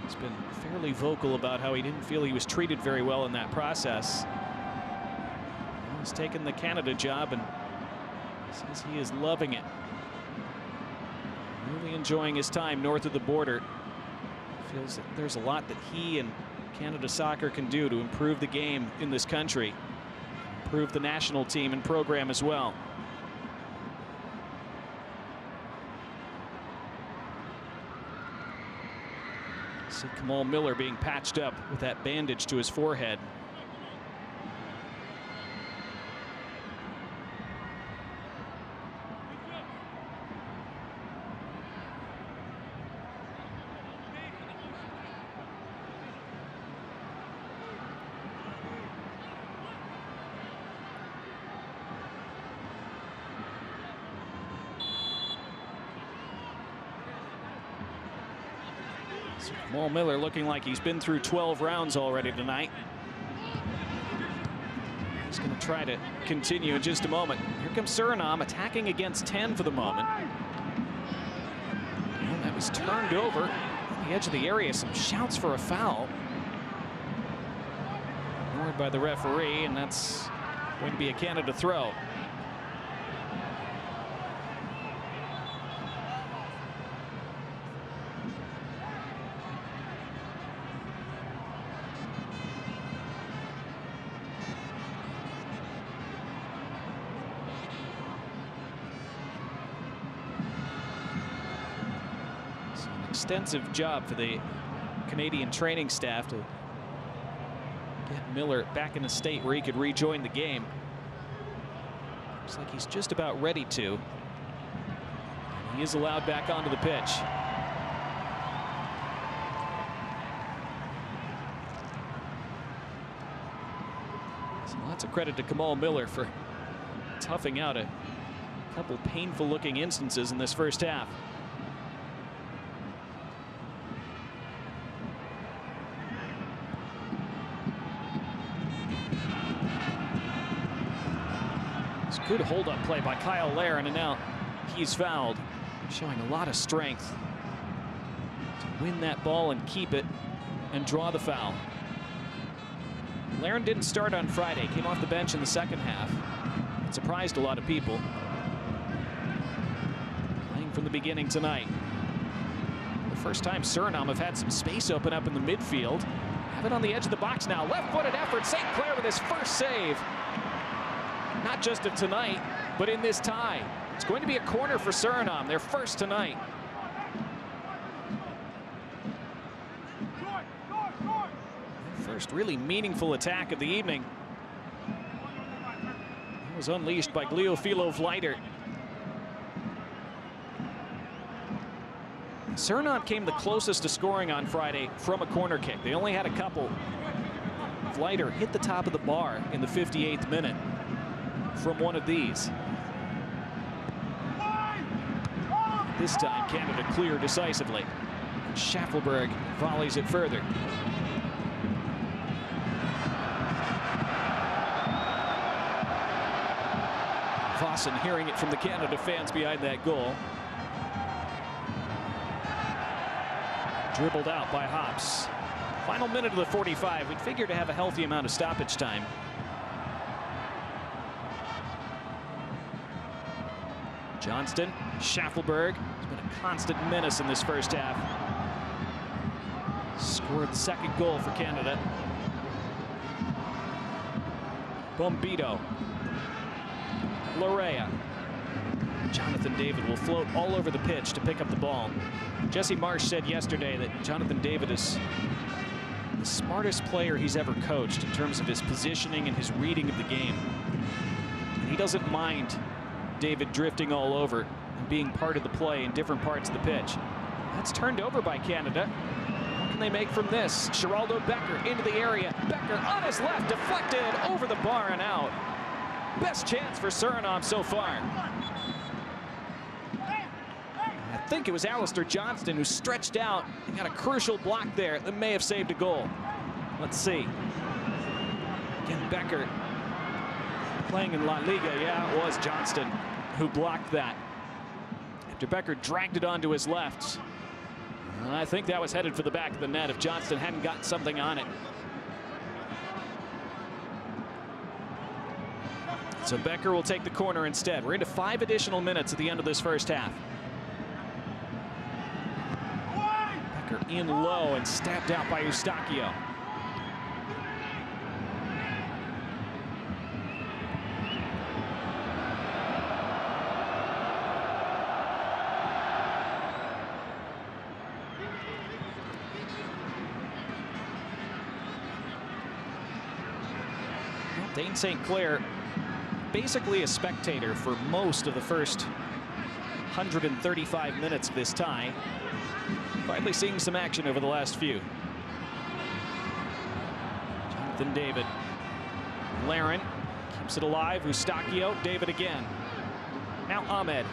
He's been fairly vocal about how he didn't feel he was treated very well in that process. He's taken the Canada job and says he is loving it. Really enjoying his time north of the border. Feels that there's a lot that he and Canada Soccer can do to improve the game in this country. Improve the national team and program as well. See Kamal Miller being patched up with that bandage to his forehead. Kamal Miller looking like he's been through 12 rounds already tonight. He's going to try to continue in just a moment. Here comes Suriname attacking against 10 for the moment. And that was turned over on the edge of the area. Some shouts for a foul. Ignored by the referee, and that's going to be a Canada throw. Extensive job for the Canadian training staff to get Miller back in a state where he could rejoin the game. Looks like he's just about ready to. He is allowed back onto the pitch. So lots of credit to Kamal Miller for toughing out a couple painful looking instances in this first half. It's a good hold-up play by Kyle Laren, and now he's fouled, showing a lot of strength to win that ball and keep it and draw the foul. Laren didn't start on Friday, came off the bench in the second half. It surprised a lot of people. Playing from the beginning tonight. The first time Suriname have had some space open up in the midfield. Have it on the edge of the box now. Left-footed effort. St. Clair with his first save. Not just of tonight, but in this tie. It's going to be a corner for Suriname, their first tonight. First really meaningful attack of the evening. It was unleashed by Gleofilo Vleiter. Suriname came the closest to scoring on Friday from a corner kick. They only had a couple. Vleiter hit the top of the bar in the 58th minute from one of these. This time Canada clear decisively. Shaffelburg volleys it further. Vossen hearing it from the Canada fans behind that goal. Dribbled out by Hops. Final minute of the 45. We'd figure to have a healthy amount of stoppage time. Johnston, Shaffelburg has been a constant menace in this first half. Scored the second goal for Canada. Bombito. Larea. Jonathan David will float all over the pitch to pick up the ball. Jesse Marsh said yesterday that Jonathan David is the smartest player he's ever coached in terms of his positioning and his reading of the game. And he doesn't mind David drifting all over and being part of the play in different parts of the pitch. That's turned over by Canada. What can they make from this? Geraldo Becker into the area. Becker on his left, deflected over the bar and out. Best chance for Suriname so far. I think it was Alistair Johnston who stretched out and got a crucial block there that may have saved a goal. Let's see. Again, Becker playing in La Liga. Yeah, it was Johnston who blocked that. After Becker dragged it onto his left. I think that was headed for the back of the net if Johnston hadn't got something on it. So Becker will take the corner instead. We're into 5 additional minutes at the end of this first half. Becker in low and stabbed out by Eustachio. Well, Dane St. Clair basically a spectator for most of the first 135 minutes of this tie. Finally seeing some action over the last few. Jonathan David. Laren keeps it alive. Eustachio. David again. Now Ahmed.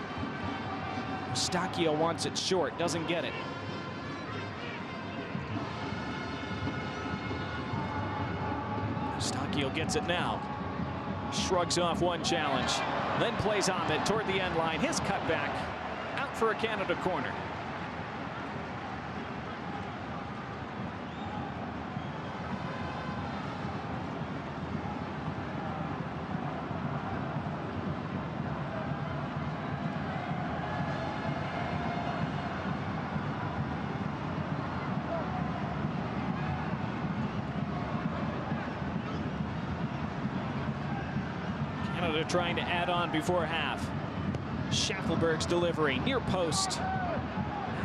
Eustachio wants it short. Doesn't get it. Eustachio gets it now. Shrugs off one challenge, then plays Ahmed toward the end line. His cutback out for a Canada corner. Canada trying to add on before half. Shaffelburg's delivery near post.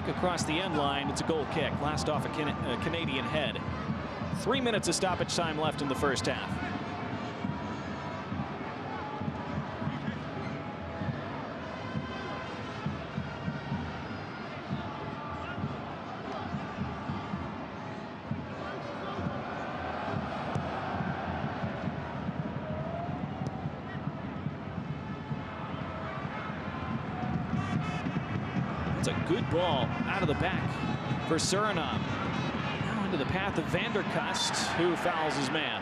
Look across the end line. It's a goal kick. Last off a Canadian head. 3 minutes of stoppage time left in the first half. It's a good ball out of the back for Suriname. Now into the path of Vanderkust, who fouls his man.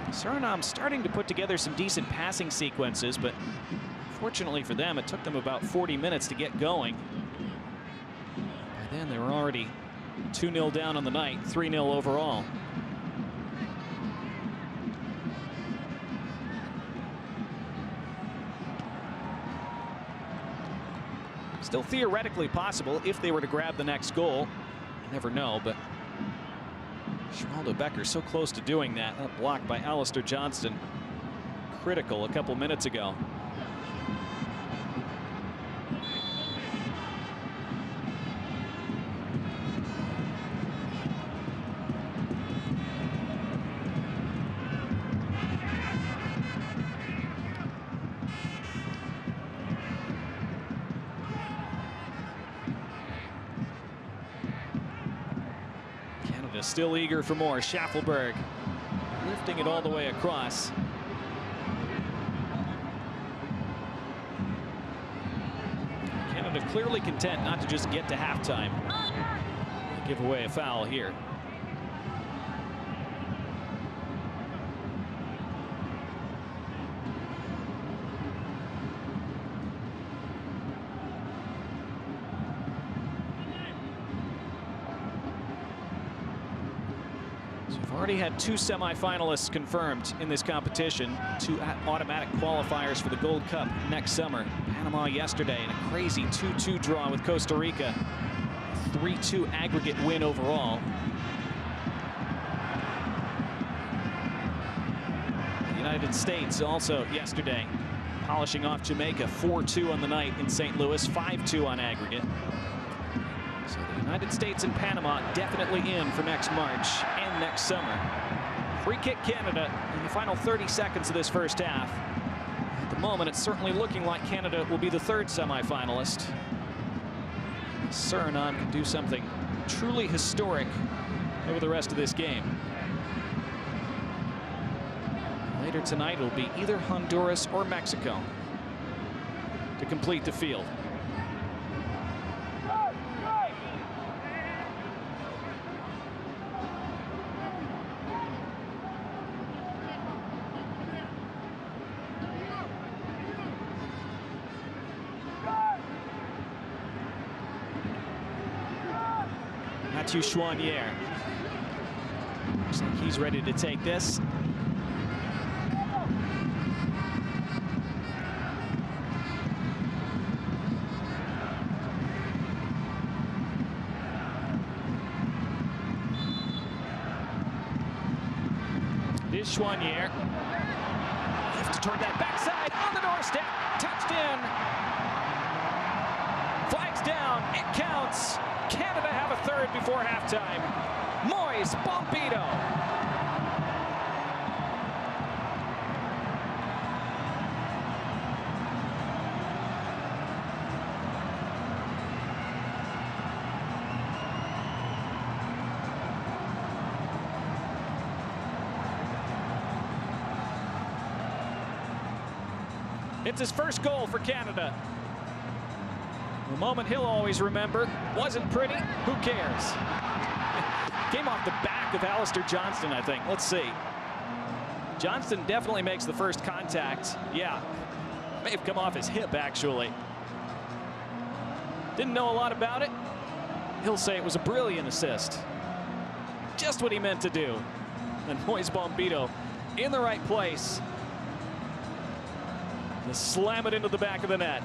Suriname starting to put together some decent passing sequences, but fortunately for them, it took them about 40 minutes to get going. By then, they were already 2-0 down on the night, 3-0 overall. Still theoretically possible if they were to grab the next goal. You never know, but Schwaldo Becker so close to doing that. That blocked by Alistair Johnston. Critical a couple minutes ago. Still eager for more. Shaffelburg lifting it all the way across. Canada clearly content not to just get to halftime. They give away a foul here. Already had 2 semifinalists confirmed in this competition, 2 automatic qualifiers for the Gold Cup next summer. Panama yesterday in a crazy 2-2 draw with Costa Rica, 3-2 aggregate win overall. The United States also yesterday polishing off Jamaica, 4-2 on the night in St. Louis, 5-2 on aggregate. So the United States and Panama definitely in for next March and next summer. Free kick Canada in the final 30 seconds of this first half. At the moment, it's certainly looking like Canada will be the 3rd semifinalist. Suriname can do something truly historic over the rest of this game. Later tonight, it'll be either Honduras or Mexico to complete the field. Mathieu Chouanier. Looks like he's ready to take this. It is Chouanier. Have to turn that backside on the doorstep. Touched in. Flags down. It counts. Canada have a 3rd before halftime. Moise Bombito. It's his first goal for Canada. The moment he'll always remember. Wasn't pretty. Who cares? Came off the back of Alistair Johnston, I think. Let's see. Johnston definitely makes the first contact. Yeah, may have come off his hip, actually. Didn't know a lot about it. He'll say it was a brilliant assist. Just what he meant to do. And Moise Bombito in the right place to slam it into the back of the net.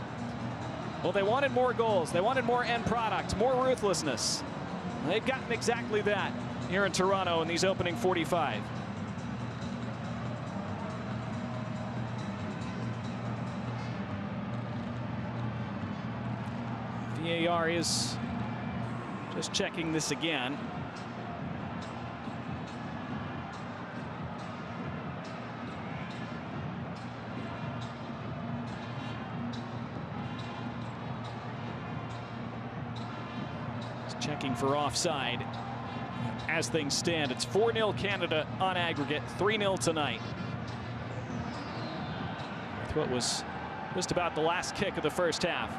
Well, they wanted more goals. They wanted more end product, more ruthlessness. They've gotten exactly that here in Toronto in these opening 45. VAR is just checking this again. Checking for offside. As things stand, it's 4-0 Canada on aggregate, 3-0 tonight. With what was just about the last kick of the first half.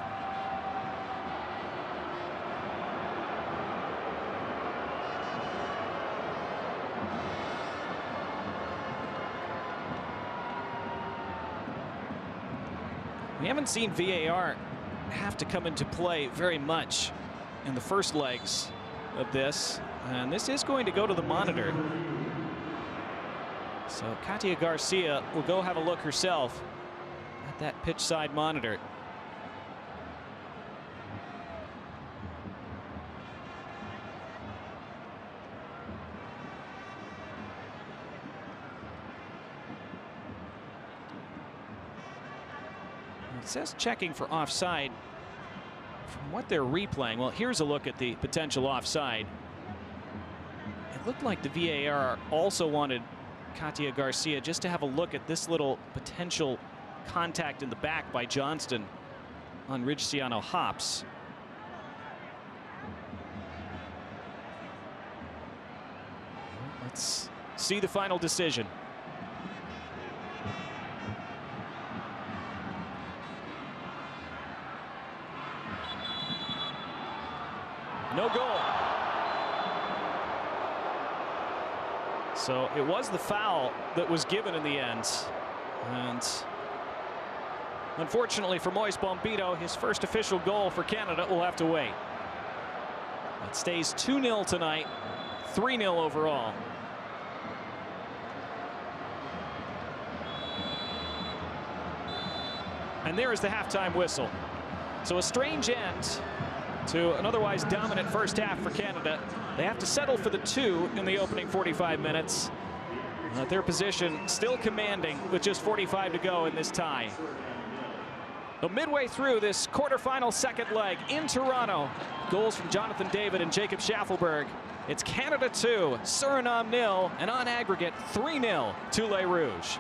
We haven't seen VAR have to come into play very much in the first legs of this, and this is going to go to the monitor. So Katia Garcia will go have a look herself at that pitch side monitor. It says checking for offside. From what they're replaying, well, here's a look at the potential offside. It looked like the VAR also wanted Katia Garcia just to have a look at this little potential contact in the back by Johnston on Ridge-Ciano Hops. Let's see the final decision. No goal. So it was the foul that was given in the end. And unfortunately for Moise Bombito, his first official goal for Canada will have to wait. It stays 2-0 tonight, 3-0 overall. And there is the halftime whistle. So a strange end to an otherwise dominant first half for Canada. They have to settle for the 2 in the opening 45 minutes. Their position still commanding with just 45 to go in this tie. So midway through this quarterfinal second leg in Toronto, goals from Jonathan David and Jacob Shaffelburg. It's Canada 2, Suriname 0, and on aggregate 3-0 to Les Rouges.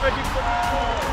ready for the goal.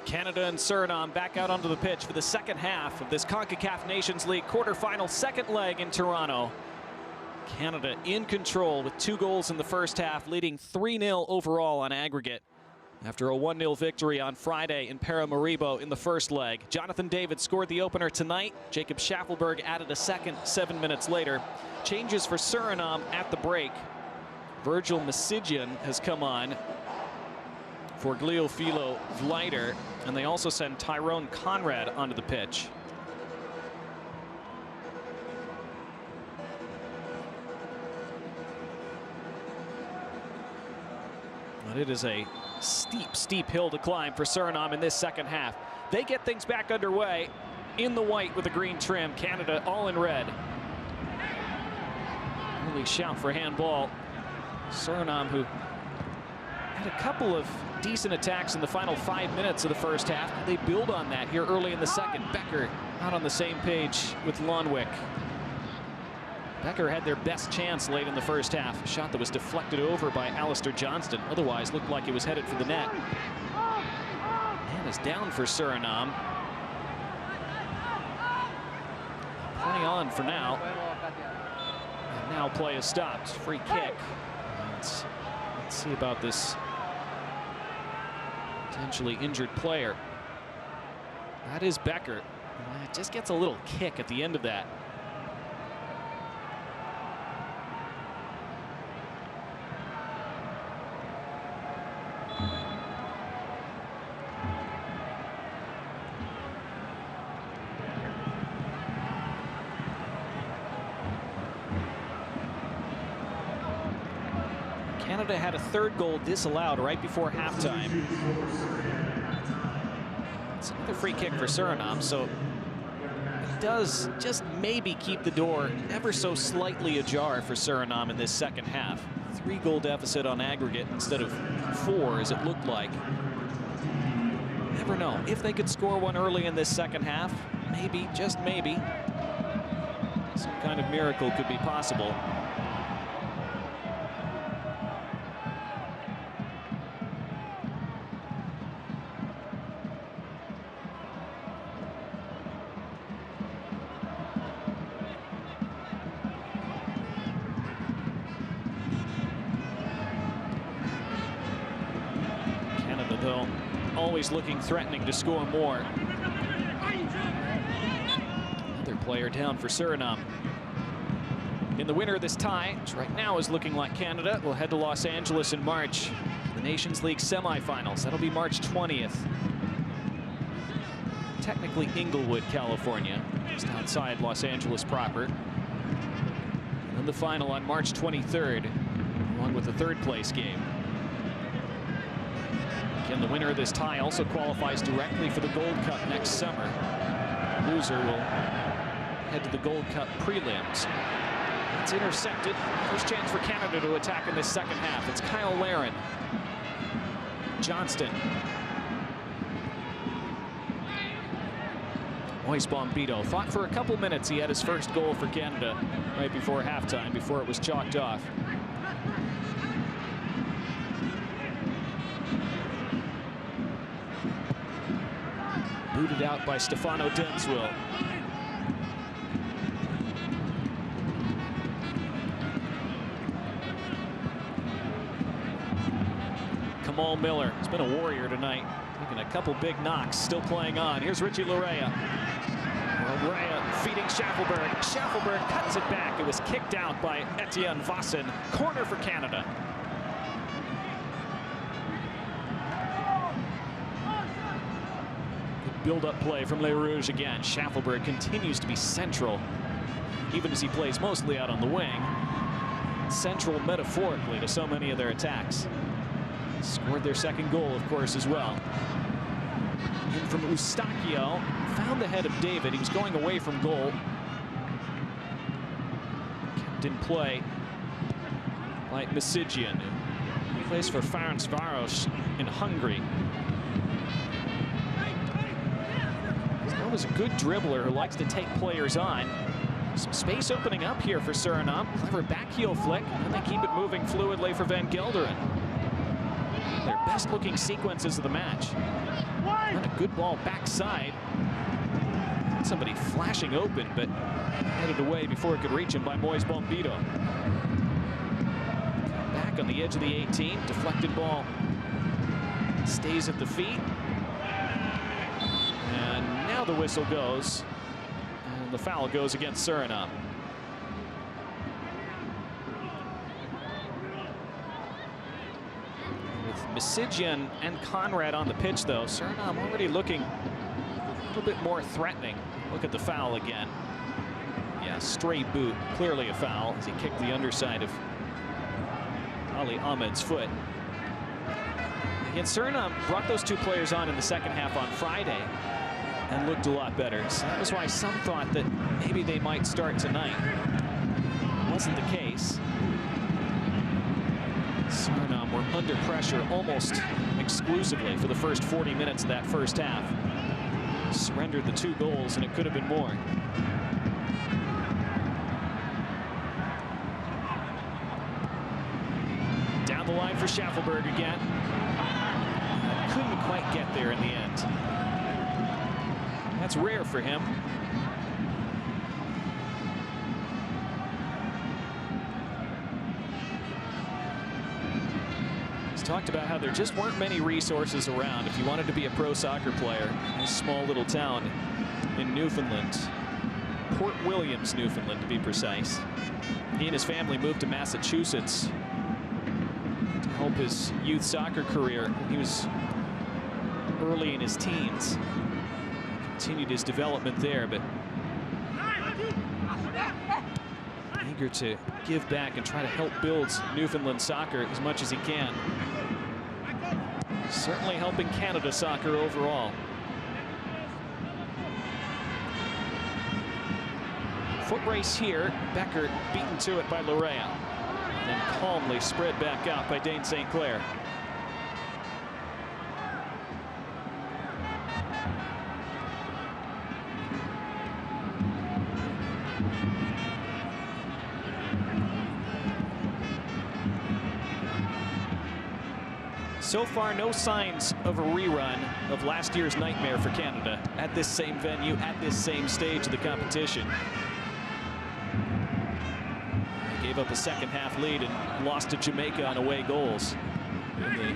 Canada and Suriname back out onto the pitch for the second half of this Concacaf Nations League quarterfinal second leg in Toronto. Canada in control with 2 goals in the first half, leading 3-0 overall on aggregate after a 1-0 victory on Friday in Paramaribo in the first leg. Jonathan David scored the opener tonight. Jacob Shaffelburg added a second 7 minutes later. Changes for Suriname at the break. Virgil Masijian has come on for Gliofilo Vleider, and they also send Tyrone Conrad onto the pitch. But it is a steep hill to climb for Suriname in this second half. They get things back underway in the white with the green trim. Canada all in red. Early shout for handball. Suriname, who had a couple of decent attacks in the final 5 minutes of the first half. They build on that here early in the second. Becker not on the same page with Lonwick. Becker had their best chance late in the first half. A shot that was deflected over by Alistair Johnston. Otherwise looked like it was headed for the net. Man is down for Suriname. Play on for now. And now play is stopped. Free kick. Let's see about this potentially injured player. That is Becker. Just gets a little kick at the end of that. Canada had a third goal disallowed right before halftime. It's another free kick for Suriname, so it does just maybe keep the door ever so slightly ajar for Suriname in this second half. 3-goal deficit on aggregate instead of 4 as it looked like. Never know. If they could score one early in this second half, maybe, just maybe, some kind of miracle could be possible. Though always looking threatening to score more. Another player down for Suriname. In the winner of this tie, which right now is looking like Canada, will head to Los Angeles in March. The Nations League semifinals. That'll be March 20th. Technically Inglewood, California, just outside Los Angeles proper. And then the final on March 23rd, along with the third place game. And the winner of this tie also qualifies directly for the Gold Cup next summer. The loser will head to the Gold Cup prelims. It's intercepted. First chance for Canada to attack in this second half. It's Kyle Larin. Johnston. Moise Bombito thought for a couple minutes he had his first goal for Canada right before halftime, before it was chalked off. Booted out by Stefano Denswil. Kamal Miller has been a warrior tonight. Taking a couple big knocks, still playing on. Here's Richie Larea. Larea feeding Shaffelburg. Shaffelburg cuts it back. It was kicked out by Etienne Vossen. Corner for Canada. Build-up play from Les Rouges again. Shaffelburg continues to be central, even as he plays mostly out on the wing. Central metaphorically to so many of their attacks. Scored their second goal, of course, as well. In from Eustachio, found the head of David. He was going away from goal. Kept in play by Masijian, who plays for Ferencváros in Hungary. Is a good dribbler who likes to take players on. Some space opening up here for Suriname. Clever back heel flick, and they keep it moving fluidly for Van Gelderen. their best looking sequences of the match. And a good ball backside. Somebody flashing open, but headed away before it could reach him by Moise Bombito. Back on the edge of the 18, deflected ball stays at the feet. And now the whistle goes, and the foul goes against Suriname. With Misidjian and Conrad on the pitch, though, Suriname already looking a little bit more threatening. Look at the foul again. Yeah, stray boot, clearly a foul as he kicked the underside of Ali Ahmed's foot. Again, Suriname brought those two players on in the second half on Friday and looked a lot better. So that was why some thought that maybe they might start tonight. Wasn't the case. Suriname were under pressure almost exclusively for the first 40 minutes of that first half. Surrendered the 2 goals, and it could have been more. Down the line for Shaffelburg again. Couldn't quite get there in the end. That's rare for him. He's talked about how there just weren't many resources around if you wanted to be a pro soccer player in this small little town in Newfoundland. Port Williams, Newfoundland, to be precise. He and his family moved to Massachusetts to help his youth soccer career. He was early in his teens. Continued his development there, but eager to give back and try to help build Newfoundland soccer as much as he can. Certainly helping Canada soccer overall. Foot race here. Becker beaten to it by Larea. Then calmly spread back out by Dane St. Clair. So far, no signs of a rerun of last year's nightmare for Canada at this same venue, at this same stage of the competition. They gave up a second half lead and lost to Jamaica on away goals in the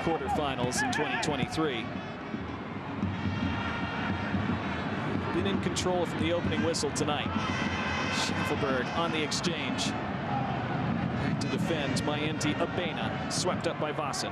quarterfinals in 2023. Been in control from the opening whistle tonight. Shaffelburg on the exchange. Back to defend Mayenti Abena, swept up by Vossen.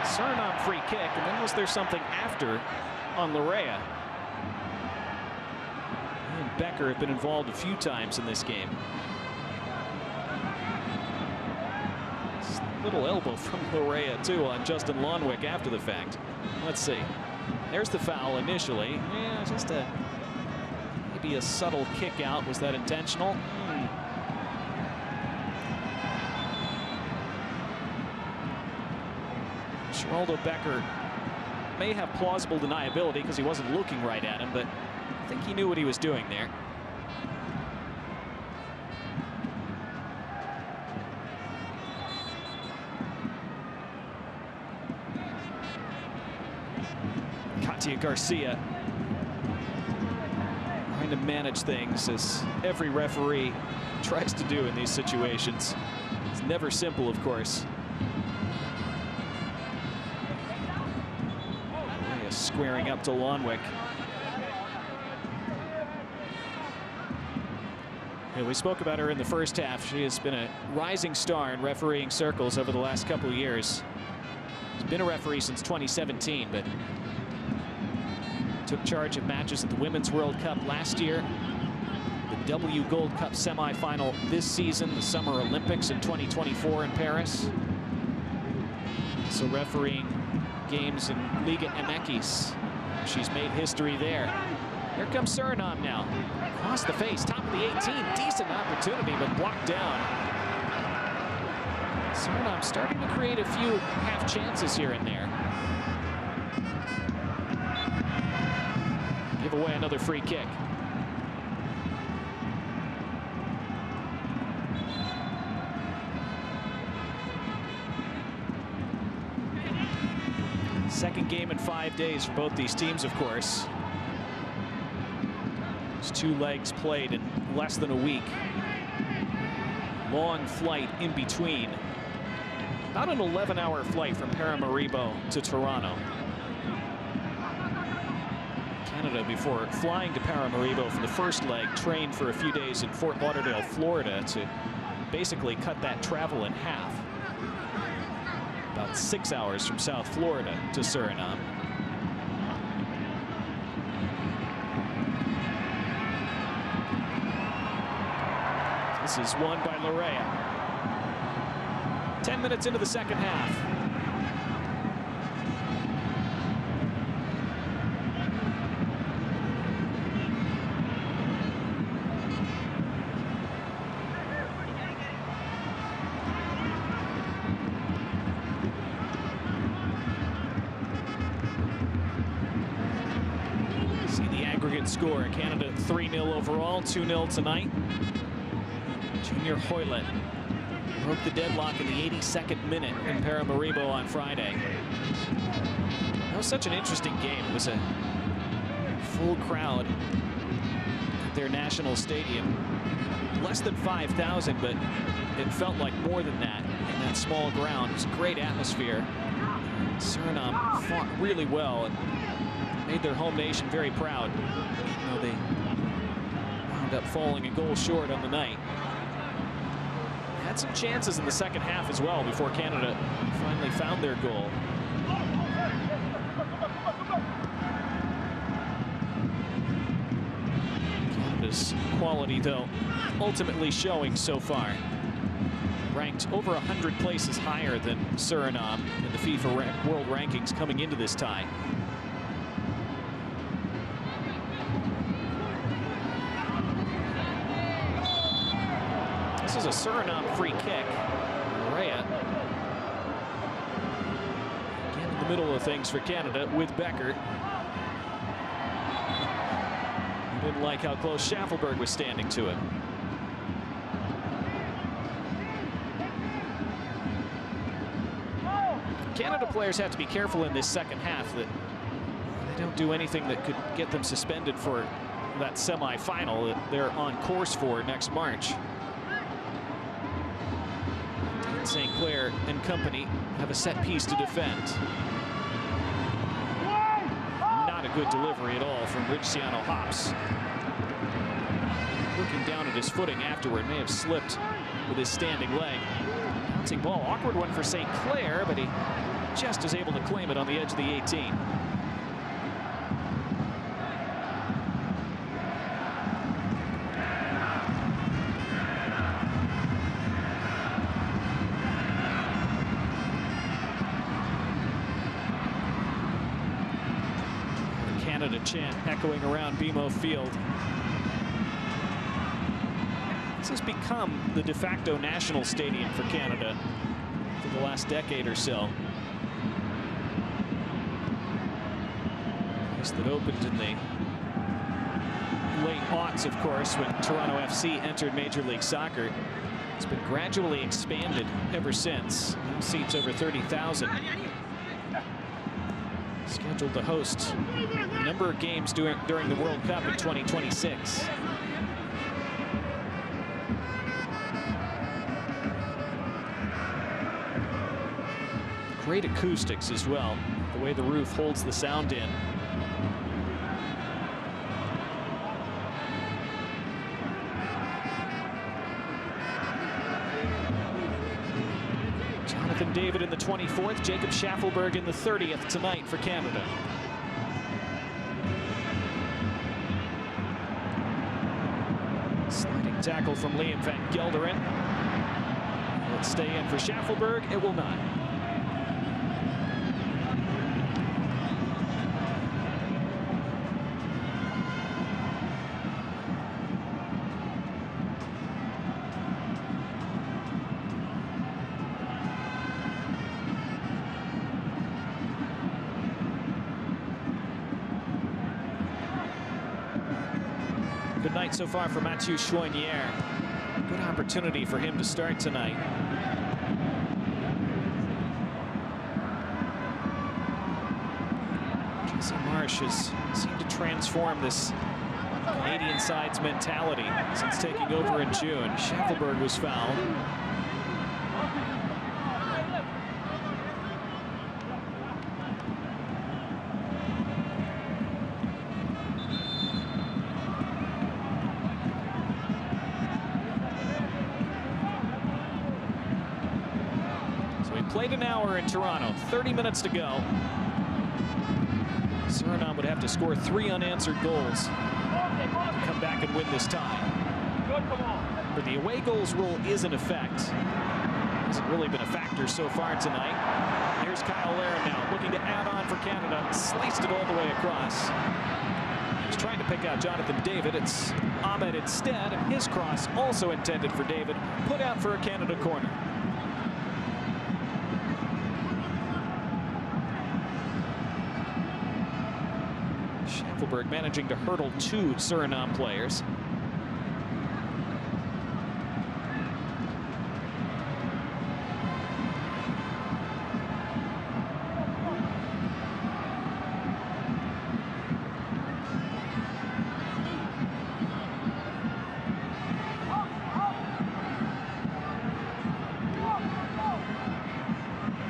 Suriname free kick, and then was there something after on Larea? He and Becker have been involved a few times in this game. Little elbow from Larea too on Justin Lonwick after the fact. Let's see. There's the foul initially. Yeah, just maybe a subtle kick out. Was that intentional? Geraldo Becker may have plausible deniability because he wasn't looking right at him, but I think he knew what he was doing there. Katia Garcia trying to manage things, as every referee tries to do in these situations. It's never simple, of course. Squaring up to Lonwick. Yeah, we spoke about her in the first half. She has been a rising star in refereeing circles over the last couple of years. She's been a referee since 2017, but took charge of matches at the Women's World Cup last year, the W Gold Cup semifinal this season, the Summer Olympics in 2024 in Paris. So refereeing games in Liga MX. She's made history there. Here comes Suriname now. Across the face, top of the 18. Decent opportunity, but blocked down. Suriname starting to create a few half chances here and there. Give away another free kick. Second game in 5 days for both these teams, of course. There's 2 legs played in less than a week. Long flight in between. About an 11-hour flight from Paramaribo to Toronto. Canada, before flying to Paramaribo for the first leg, trained for a few days in Fort Lauderdale, Florida, to basically cut that travel in half. About 6 hours from South Florida to Suriname. This is won by Larea. 10 minutes into the second half. See the aggregate score. Canada 3-0 overall, 2-0 tonight. Junior Hoylett broke the deadlock in the 82nd minute in Paramaribo on Friday. That was such an interesting game. It was a full crowd at their national stadium. Less than 5,000, but it felt like more than that in that small ground. It was a great atmosphere. Suriname fought really well and made their home nation very proud. You know, they wound up falling a goal short on the night. Had some chances in the second half as well before Canada finally found their goal. Canada's quality, though, ultimately showing so far. Ranked over 100 places higher than Suriname in the FIFA World Rankings coming into this tie. This is a Suriname free kick. Raya. Again in the middle of things for Canada with Becker. He didn't like how close Shaffelburg was standing to him. Canada players have to be careful in this second half that they don't do anything that could get them suspended for that semi-final that they're on course for next March. St. Clair and company have a set piece to defend. Not a good delivery at all from Riciano Hops. Looking down at his footing afterward, may have slipped with his standing leg. Bouncing ball, awkward one for St. Clair, but he just is able to claim it on the edge of the 18. Canada chant echoing around BMO Field. This has become the de facto national stadium for Canada for the last decade or so. Place that opened in the late aughts, of course, when Toronto FC entered Major League Soccer. It's been gradually expanded ever since. Seats over 30,000. Scheduled to host a number of games during the World Cup in 2026. Great acoustics as well, the way the roof holds the sound in. Jonathan David in the 24th, Jacob Shaffelburg in the 30th tonight for Canada. Sliding tackle from Liam van Gelderen. Will it stay in for Shaffelburg? It will not. good night so far for Mathieu Chouanière. Good opportunity for him to start tonight. Jesse Marsh has seemed to transform this Canadian side's mentality since taking over in June. Shaffelburg was fouled. So we played an hour in Toronto, 30 minutes to go. Suriname would have to score 3 unanswered goals to come back and win this tie. But the away goals rule is in effect. Hasn't really been a factor so far tonight. Here's Kyle Larin now, looking to add on for Canada. Sliced it all the way across. He was trying to pick out Jonathan David. It's Ahmed instead, and his cross, also intended for David, put out for a Canada corner. Shaffelburg managing to hurdle 2 Suriname players.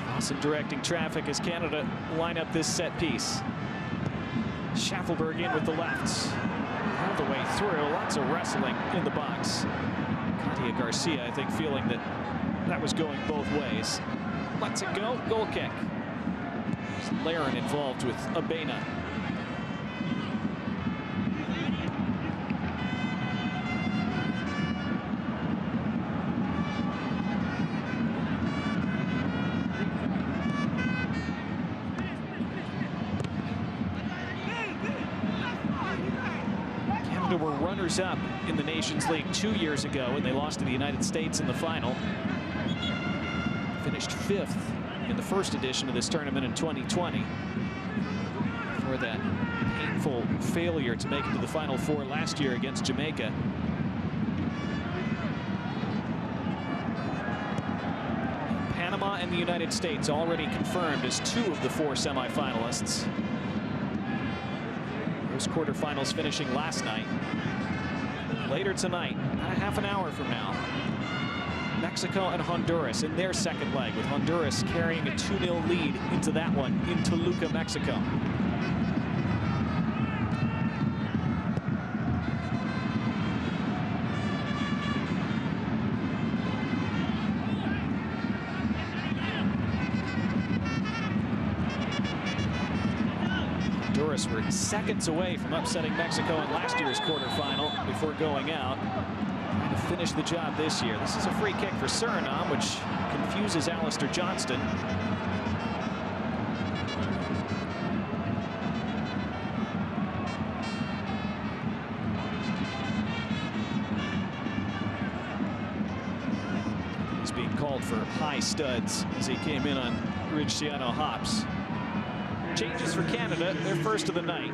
Lawson directing traffic as Canada line up this set piece. Shaffelburg in with the lefts. All the way through. Lots of wrestling in the box. Katia Garcia, I think, feeling that that was going both ways. Lets it go. Goal kick. Larin involved with Abena. Were runners-up in the Nations League 2 years ago, and they lost to the United States in the final. Finished 5th in the first edition of this tournament in 2020 for that painful failure to make it to the Final Four last year against Jamaica. Panama and the United States already confirmed as 2 of the 4 semifinalists. Quarterfinals finishing last night. Later tonight, about a half an hour from now, Mexico and Honduras in their second leg, with Honduras carrying a 2-0 lead into that one in Toluca, Mexico. Honduras were seconds away from upsetting Mexico in last year's quarterfinal before going out. Trying to finish the job this year. This is a free kick for Suriname, which confuses Alistair Johnston. He's being called for high studs as he came in on Ridciano Hops. Changes for Canada, their first of the night.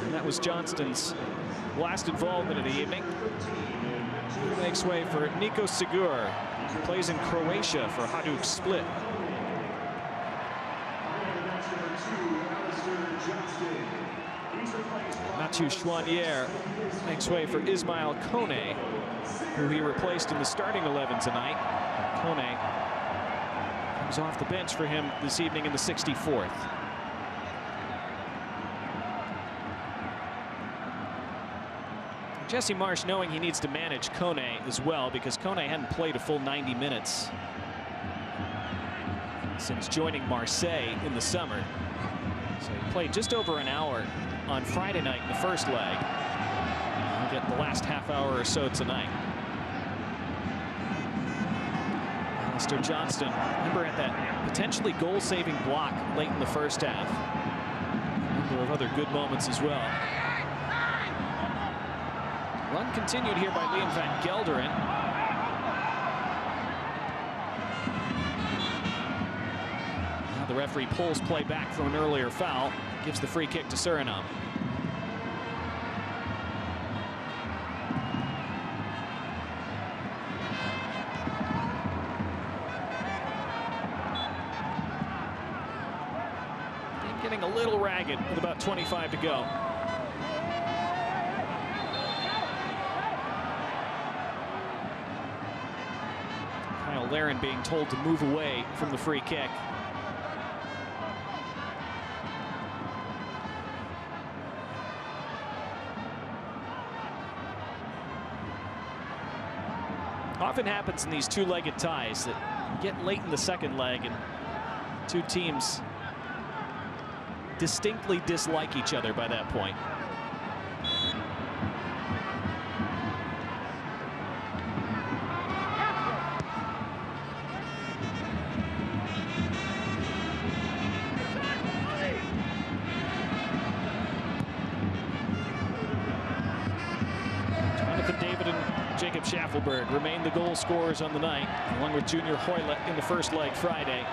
And that was Johnston's last involvement of the evening. He makes way for Nico Sigur, who plays in Croatia for Hajduk Split. Mathieu Chouanière makes way for Ismail Kone, who he replaced in the starting 11 tonight. Kone comes off the bench for him this evening in the 64th. Jesse Marsh knowing he needs to manage Kone as well, because Kone hadn't played a full 90 minutes since joining Marseille in the summer. So he played just over an hour on Friday night in the first leg. We'll get the last half hour or so tonight. Alistair Johnston, remember, at that potentially goal-saving block late in the first half. A number of other good moments as well. Run continued here by Liam van Gelderen. Now the referee pulls play back from an earlier foul, gives the free kick to Suriname. getting a little ragged with about 25 to go. Kyle Larin being told to move away from the free kick. Often happens in these two-legged ties that get late in the second leg and two teams distinctly dislike each other by that point. Shaffelburg remain the goal scorers on the night, along with Junior Hoylett in the first leg Friday.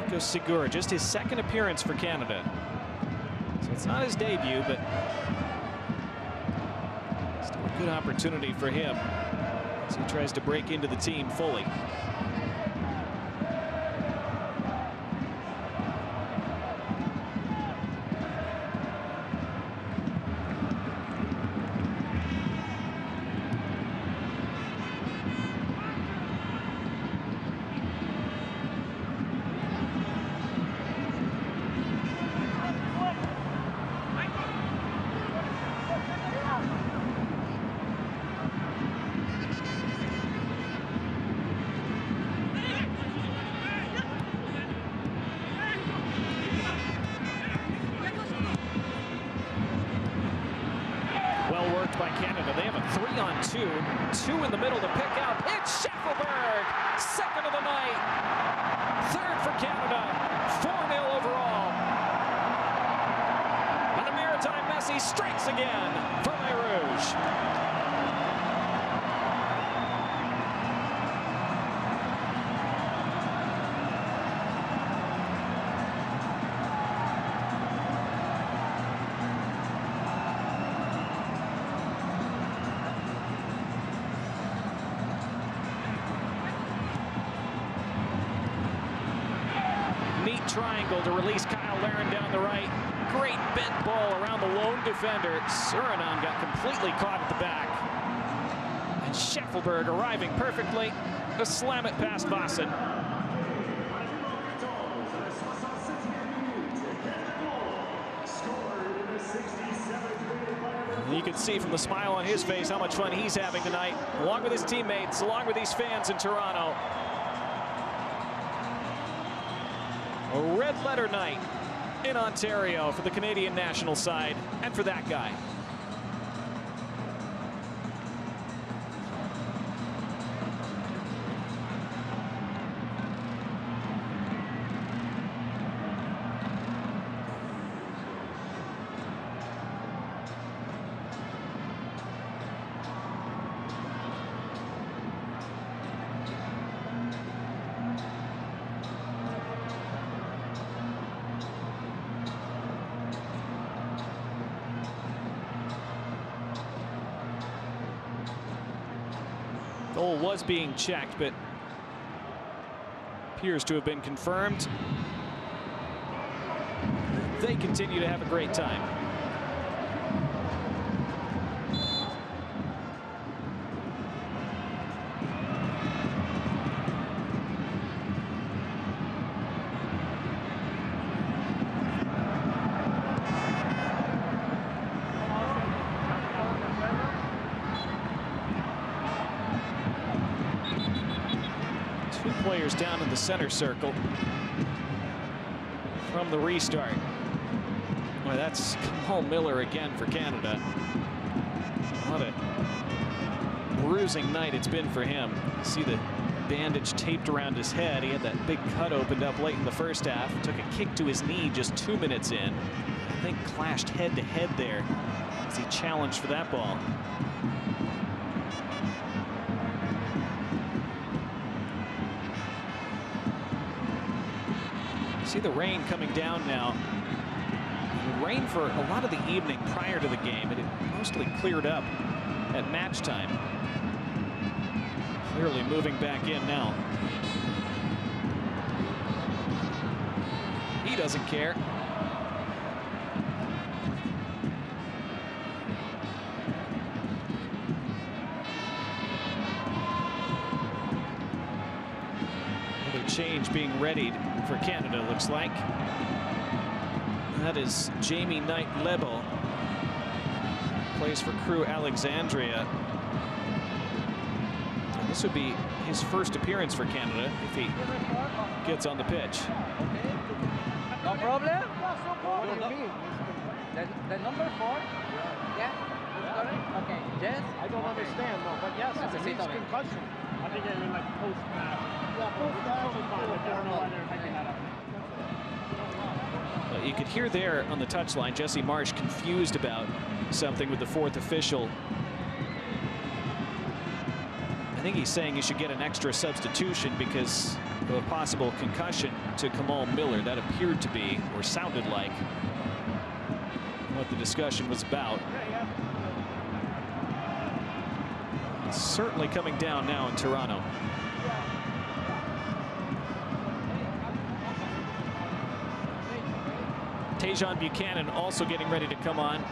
Nico Segura, just his second appearance for Canada. So it's not his debut, but still a good opportunity for him as he tries to break into the team fully. By Canada. They have a 3-on-2. Two in the middle to pick out. It's Shaffelburg, second of the night. Third for Canada. 4-0 overall. And a Maritime Messi strikes again for Les Rouges. Triangle to release Kyle Larin down the right. Great bent ball around the lone defender. Suriname got completely caught at the back. And Shaffelburg arriving perfectly to slam it past Vossen. And you can see from the smile on his face how much fun he's having tonight, along with his teammates, along with these fans in Toronto. A red-letter night in Ontario for the Canadian national side, and for that guy. Goal was being checked, but appears to have been confirmed. They continue to have a great time. Players down in the center circle from the restart. Boy, that's Paul Miller again for Canada. What a bruising night it's been for him. See the bandage taped around his head. He had that big cut opened up late in the first half. Took a kick to his knee just 2 minutes in. I think clashed head to head there as he challenged for that ball. See the rain coming down now. It rained for a lot of the evening prior to the game. It had mostly cleared up at match time. Clearly moving back in now. He doesn't care. Another change being readied for Canada, looks like. That is Jamie Knight-Lebo. Plays for Crew Alexandria. And this would be his first appearance for Canada if he gets on the pitch. No problem? What do you mean? The number 4? Yeah? Okay, yes? I don't understand, no, but yes, it's a concussion. I think it was like post-match. Yeah, post-match. I don't know why they're picking that up. You could hear there on the touchline, Jesse Marsch confused about something with the fourth official. I think he's saying you should get an extra substitution because of a possible concussion to Kamal Miller. That appeared to be, or sounded like, what the discussion was about. It's certainly coming down now in Toronto. Tajon Buchanan also getting ready to come on.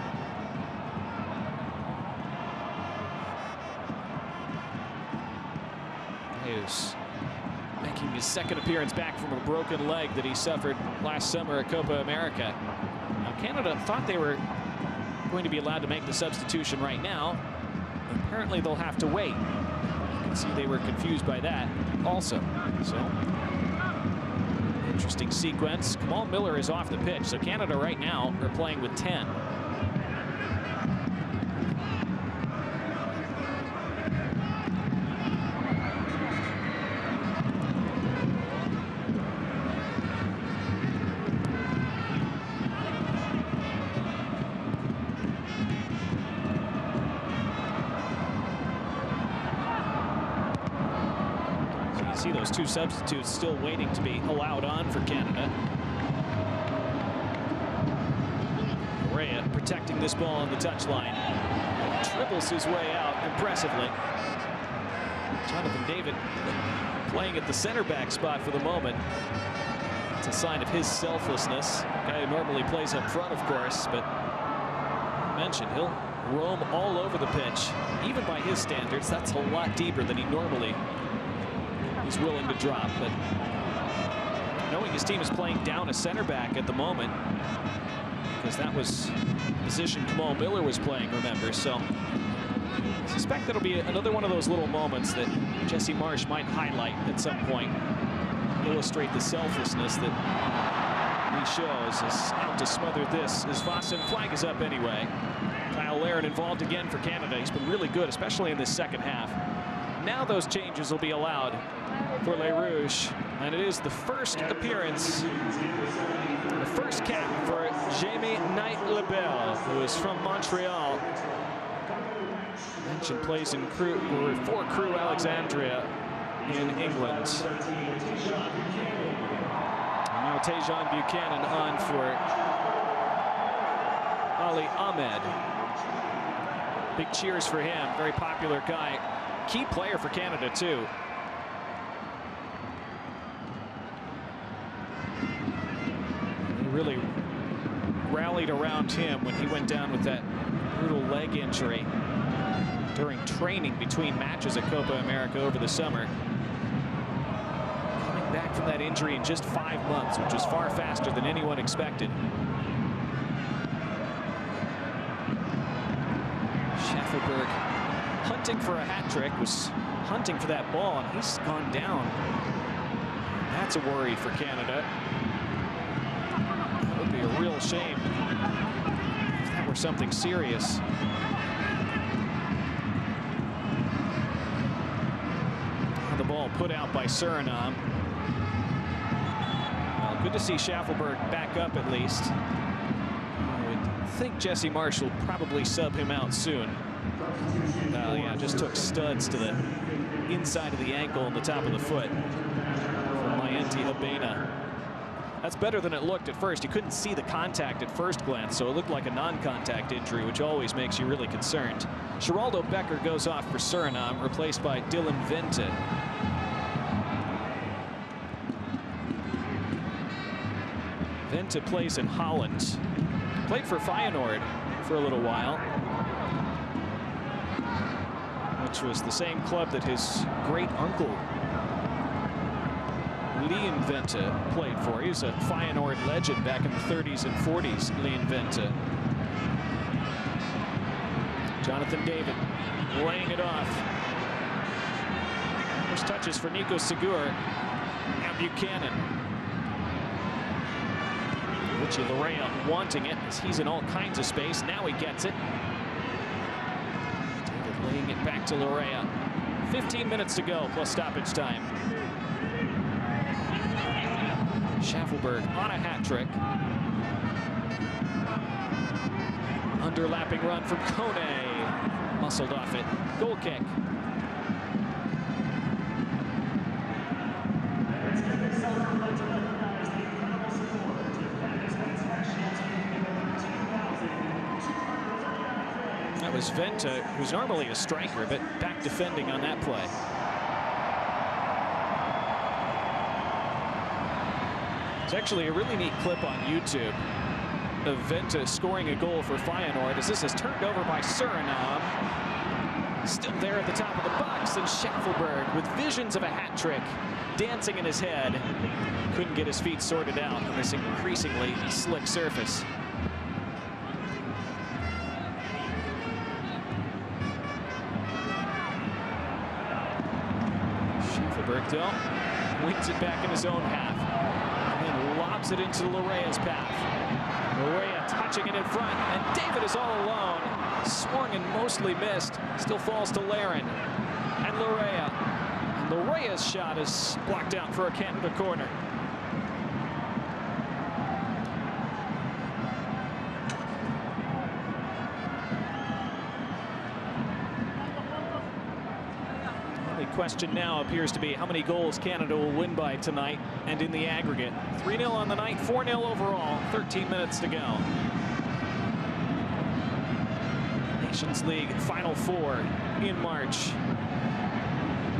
He's making his second appearance back from a broken leg that he suffered last summer at Copa America. Now, Canada thought they were going to be allowed to make the substitution right now. Apparently, they'll have to wait. You can see they were confused by that also. So, interesting sequence. Kamal Miller is off the pitch, so Canada right now are playing with 10. See those two substitutes still waiting to be allowed on for Canada. Correa protecting this ball on the touchline. Dribbles his way out impressively. Jonathan David playing at the center back spot for the moment. It's a sign of his selflessness. Guy who normally plays up front, of course, but I mentioned he'll roam all over the pitch. Even by his standards, that's a lot deeper than he normally is willing to drop. But knowing his team is playing down a center back at the moment, because that was the position Kamal Miller was playing, remember. So I suspect that'll be another one of those little moments that Jesse Marsch might highlight at some point, illustrate the selflessness that he shows. Is out to smother this as Vossen. Flag is up anyway. Kyle Larin involved again for Canada. He's been really good, especially in this second half. Now those changes will be allowed for Les Rouges, and it is the first appearance, the first cap for Jamie Knight-Lebo, who is from Montreal. Mentioned plays in Crew, or for Crew Alexandria in England. And now Tajon Buchanan on for Ali Ahmed. Big cheers for him, very popular guy. Key player for Canada, too. They really rallied around him when he went down with that brutal leg injury during training between matches at Copa America over the summer. Coming back from that injury in just 5 months, which was far faster than anyone expected. Shaffelburg hunting for a hat trick, was hunting for that ball, and he's gone down. That's a worry for Canada. That would be a real shame if that were something serious. The ball put out by Suriname. Well, good to see Shaffelburg back up at least. I would think Jesse Marsch will probably sub him out soon. Yeah, just took studs to the inside of the ankle and the top of the foot from Mayenti Habena. That's better than it looked at first. You couldn't see the contact at first glance, so it looked like a non-contact injury, which always makes you really concerned. Geraldo Becker goes off for Suriname, replaced by Dylan Vente. Vente plays in Holland. Played for Feyenoord for a little while, which was the same club that his great uncle Leon Vente played for. He was a Feyenoord legend back in the 30s and 40s, Leon Vente. Jonathan David laying it off. First touches for Nico Segur and Buchanan. Richie Larea wanting it as he's in all kinds of space. Now he gets it. David laying it back to Larea. 15 minutes to go plus stoppage time. Shaffelburg on a hat trick. Underlapping run from Kone. Muscled off it. Goal kick. That was Vente, who's normally a striker, but back defending on that play. It's actually a really neat clip on YouTube of Vente scoring a goal for Feyenoord as this is turned over by Suriname. Still there at the top of the box, and Shaffelburg with visions of a hat trick dancing in his head. Couldn't get his feet sorted out on this increasingly slick surface. Shaffelburg though wings it back in his own half. Lobs it into Larea's path. Larea touching it in front, and David is all alone. Swung and mostly missed. Still falls to Laren. And Larea. And Larea's shot is blocked out for a Canada corner. Question now appears to be how many goals Canada will win by tonight and in the aggregate. 3-0 on the night, 4-0 overall, 13 minutes to go. Nations League Final Four in March.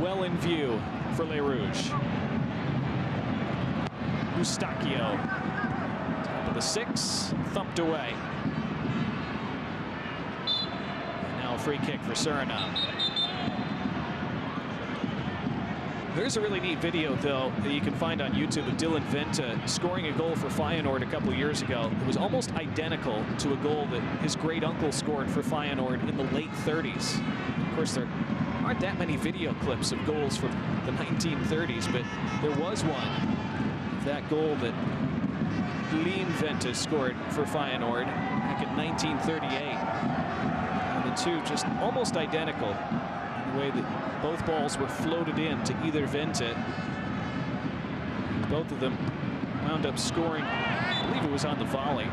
Well in view for Les Rouges. Eustachio, top of the 6, thumped away. And now a free kick for Suriname. There's a really neat video, though, that you can find on YouTube of Dylan Vente scoring a goal for Feyenoord a couple years ago. It was almost identical to a goal that his great uncle scored for Feyenoord in the late 30s. Of course, there aren't that many video clips of goals from the 1930s, but there was one. That goal that Leon Vente scored for Feyenoord back in 1938. And the two just almost identical in the way that both balls were floated in to either Vente. Both of them wound up scoring, I believe it was on the volley,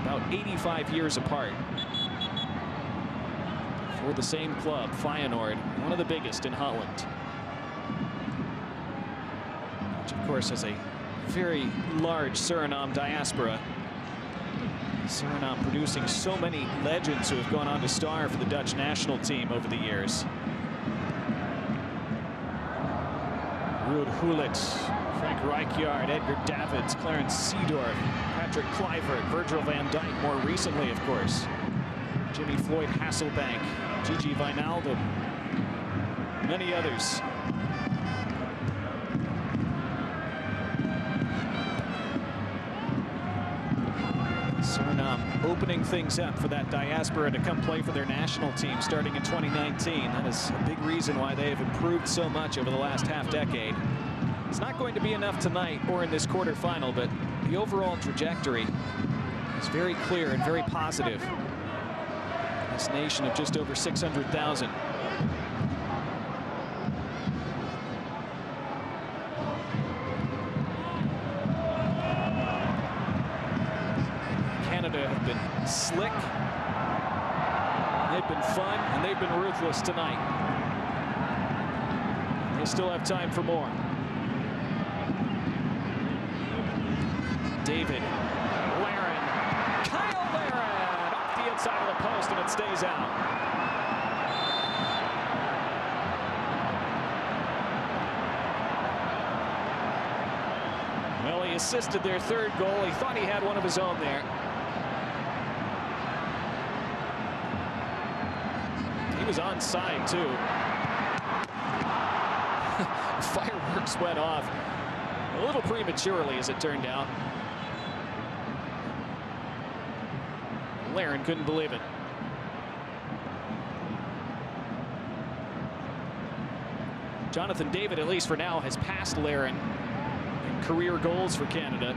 about 85 years apart. For the same club, Feyenoord, one of the biggest in Holland. Which, of course, has a very large Suriname diaspora. Suriname producing so many legends who have gone on to star for the Dutch national team over the years. Ruud Gullit, Frank Rijkaard, Edgar Davids, Clarence Seedorf, Patrick Kluivert, Virgil van Dijk, more recently, of course. Jimmy Floyd Hasselbank, Gigi Wijnaldum, many others. Suriname opening things up for that diaspora to come play for their national team starting in 2019. That is a big reason why they have improved so much over the last half-decade. It's not going to be enough tonight or in this quarterfinal, but the overall trajectory is very clear and very positive. This nation of just over 600,000. Canada have been slick, they've been fun, and they've been ruthless tonight. They still have time for more. outside of the post, and it stays out. Well, he assisted their third goal. He thought he had one of his own there. He was onside, too. Fireworks went off a little prematurely, as it turned out. Laren couldn't believe it. Jonathan David, at least for now, has passed Laren in career goals for Canada.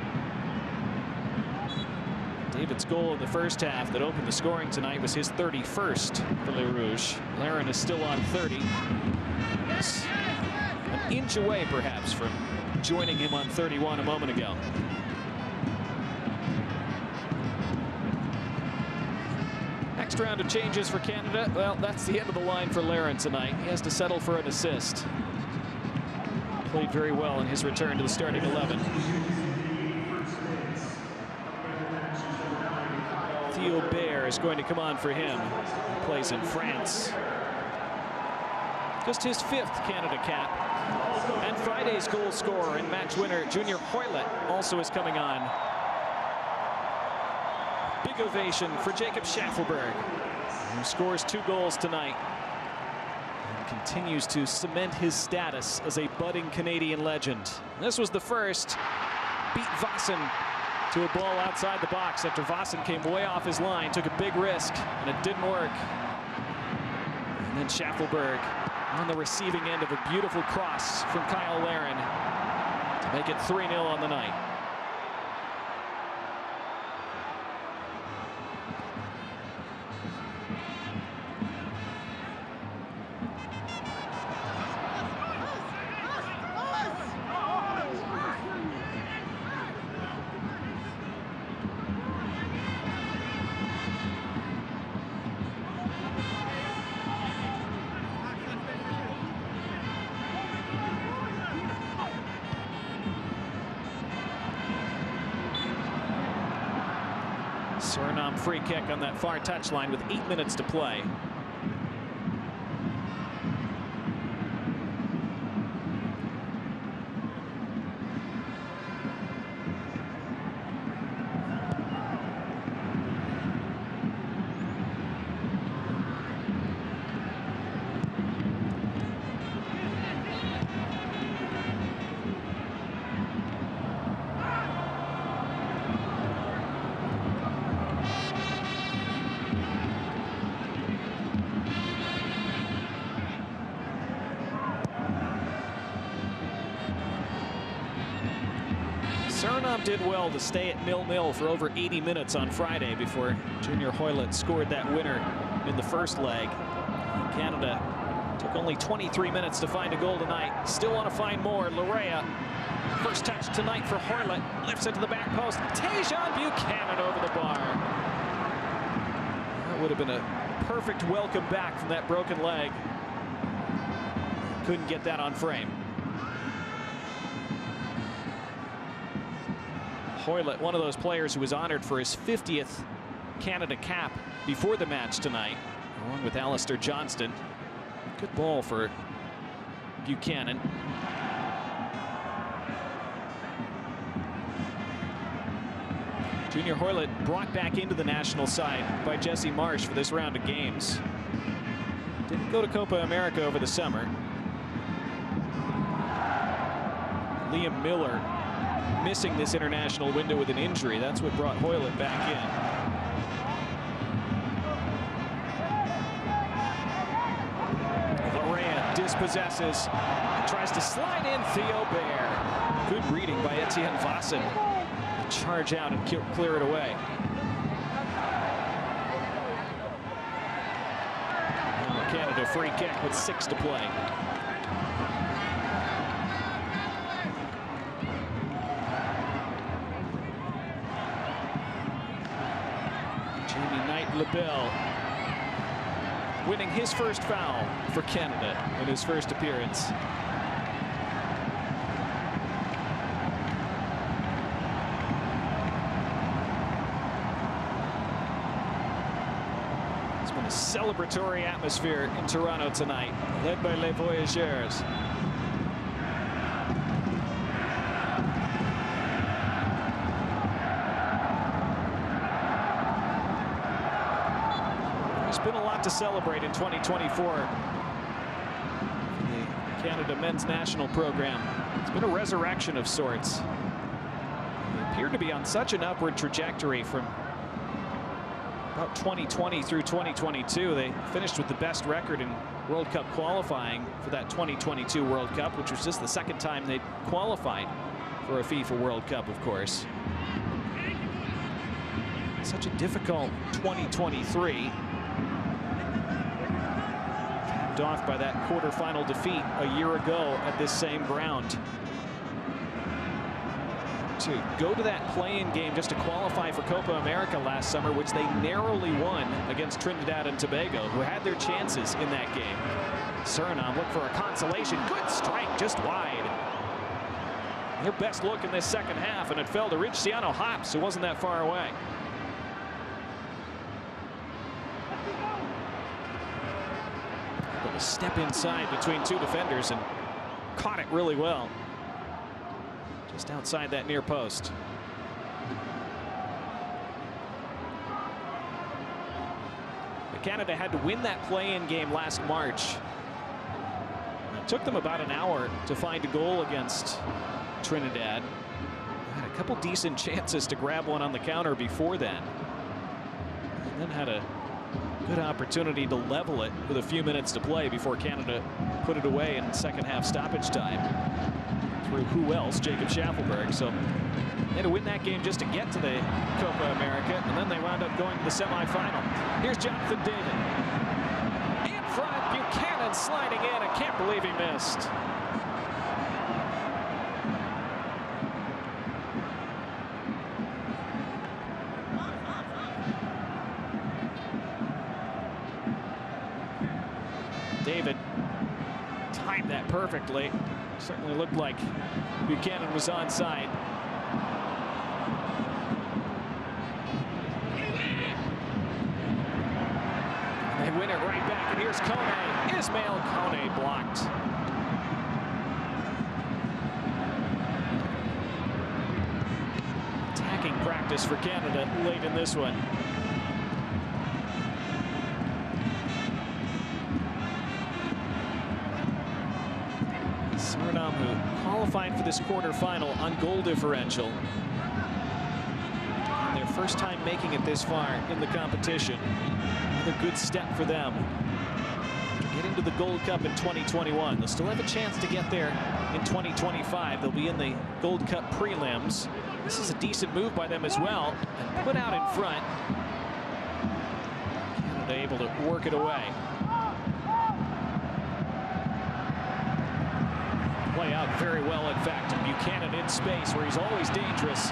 David's goal in the first half that opened the scoring tonight was his 31st for Les Rouges. Laren is still on 30. Yes. An inch away, perhaps, from joining him on 31 a moment ago. Next round of changes for Canada. Well, that's the end of the line for Laren tonight. He has to settle for an assist. Played very well in his return to the starting 11. Theo Baer is going to come on for him. He plays in France. Just his 5th Canada cap. And Friday's goal scorer and match winner Junior Hoylett also is coming on. Big ovation for Jacob Shaffelburg, who scores 2 goals tonight and continues to cement his status as a budding Canadian legend. This was the first. Beat Vossen to a ball outside the box after Vossen came way off his line, took a big risk, and it didn't work. And then Shaffelburg on the receiving end of a beautiful cross from Kyle Laren to make it 3-0 on the night. Suriname free kick on that far touchline with 8 minutes to play. Suriname did well to stay at 0-0 for over 80 minutes on Friday before Junior Hoylett scored that winner in the first leg. Canada took only 23 minutes to find a goal tonight. Still want to find more. Larea, first touch tonight for Hoylett, lifts it to the back post. Tajon Buchanan over the bar. That would have been a perfect welcome back from that broken leg. Couldn't get that on frame. Hoylett, one of those players who was honored for his 50th Canada cap before the match tonight, along with Alistair Johnston. Good ball for Buchanan. Junior Hoylett brought back into the national side by Jesse Marsh for this round of games. Didn't go to Copa America over the summer. Liam Miller missing this international window with an injury. That's what brought Hoylett back in. Larea dispossesses, tries to slide in Theo Baer. Good reading by Etienne Vossen. Charge out and clear it away. Now Canada free kick with 6 to play. LaBelle winning his first foul for Canada in his first appearance. It's been a celebratory atmosphere in Toronto tonight, led by Les Voyageurs. There's been a lot to celebrate in 2024 for the Canada men's national program. It's been a resurrection of sorts. They appear to be on such an upward trajectory from about 2020 through 2022. They finished with the best record in World Cup qualifying for that 2022 World Cup, which was just the second time they'd qualified for a FIFA World Cup, of course. Such a difficult 2023. Capped off by that quarterfinal defeat a year ago at this same ground. To go to that play-in game just to qualify for Copa America last summer, which they narrowly won against Trinidad and Tobago, who had their chances in that game. Suriname looked for a consolation. Good strike, just wide. Their best look in this second half, and it fell to Riciano Hops, who wasn't that far away. But a step inside between two defenders and caught it really well. Just outside that near post. But Canada had to win that play-in game last March. It took them about an hour to find a goal against Trinidad. Had a couple decent chances to grab one on the counter before then. And then had a good opportunity to level it with a few minutes to play before Canada put it away in second half stoppage time. Through who else? Jacob Shaffelburg. So they had to win that game just to get to the Copa America, and then they wound up going to the semifinal. Here's Jonathan David. In front, Buchanan sliding in. I can't believe he missed. David timed that perfectly. Certainly looked like Buchanan was onside. They win it right back, and here's Kone. Ismail Kone blocked. Attacking practice for Canada late in this one. Suriname, who qualified for this quarterfinal on goal differential. And their first time making it this far in the competition. Another good step for them. Getting to the Gold Cup in 2021. They'll still have a chance to get there in 2025. They'll be in the Gold Cup prelims. This is a decent move by them as well. And put out in front. Canada able to work it away. Play out very well, in fact. Buchanan in space where he's always dangerous.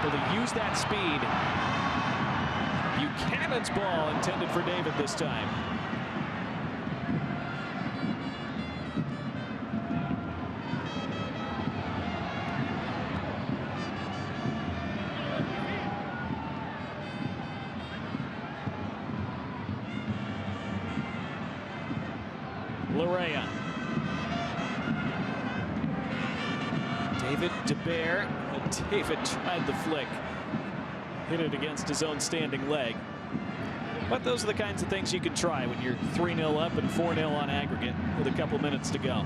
Able to use that speed. Buchanan's ball intended for David this time. Larea. David DeBear. David tried the flick. Hit it against his own standing leg. But those are the kinds of things you can try when you're 3-0 up and 4-0 on aggregate with a couple minutes to go.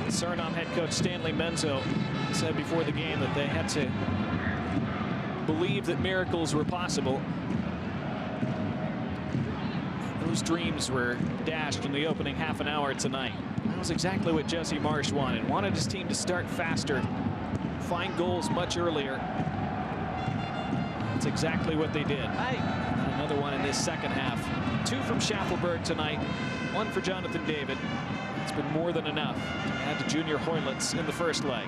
Suriname head coach Stanley Menzo said before the game that they had to believe that miracles were possible. Those dreams were dashed in the opening half an hour tonight. That was exactly what Jesse Marsch wanted. Wanted his team to start faster, find goals much earlier. That's exactly what they did. And another one in this second half. 2 from Shaffelburg tonight, 1 for Jonathan David. It's been more than enough to add to Junior Hoylitz in the first leg.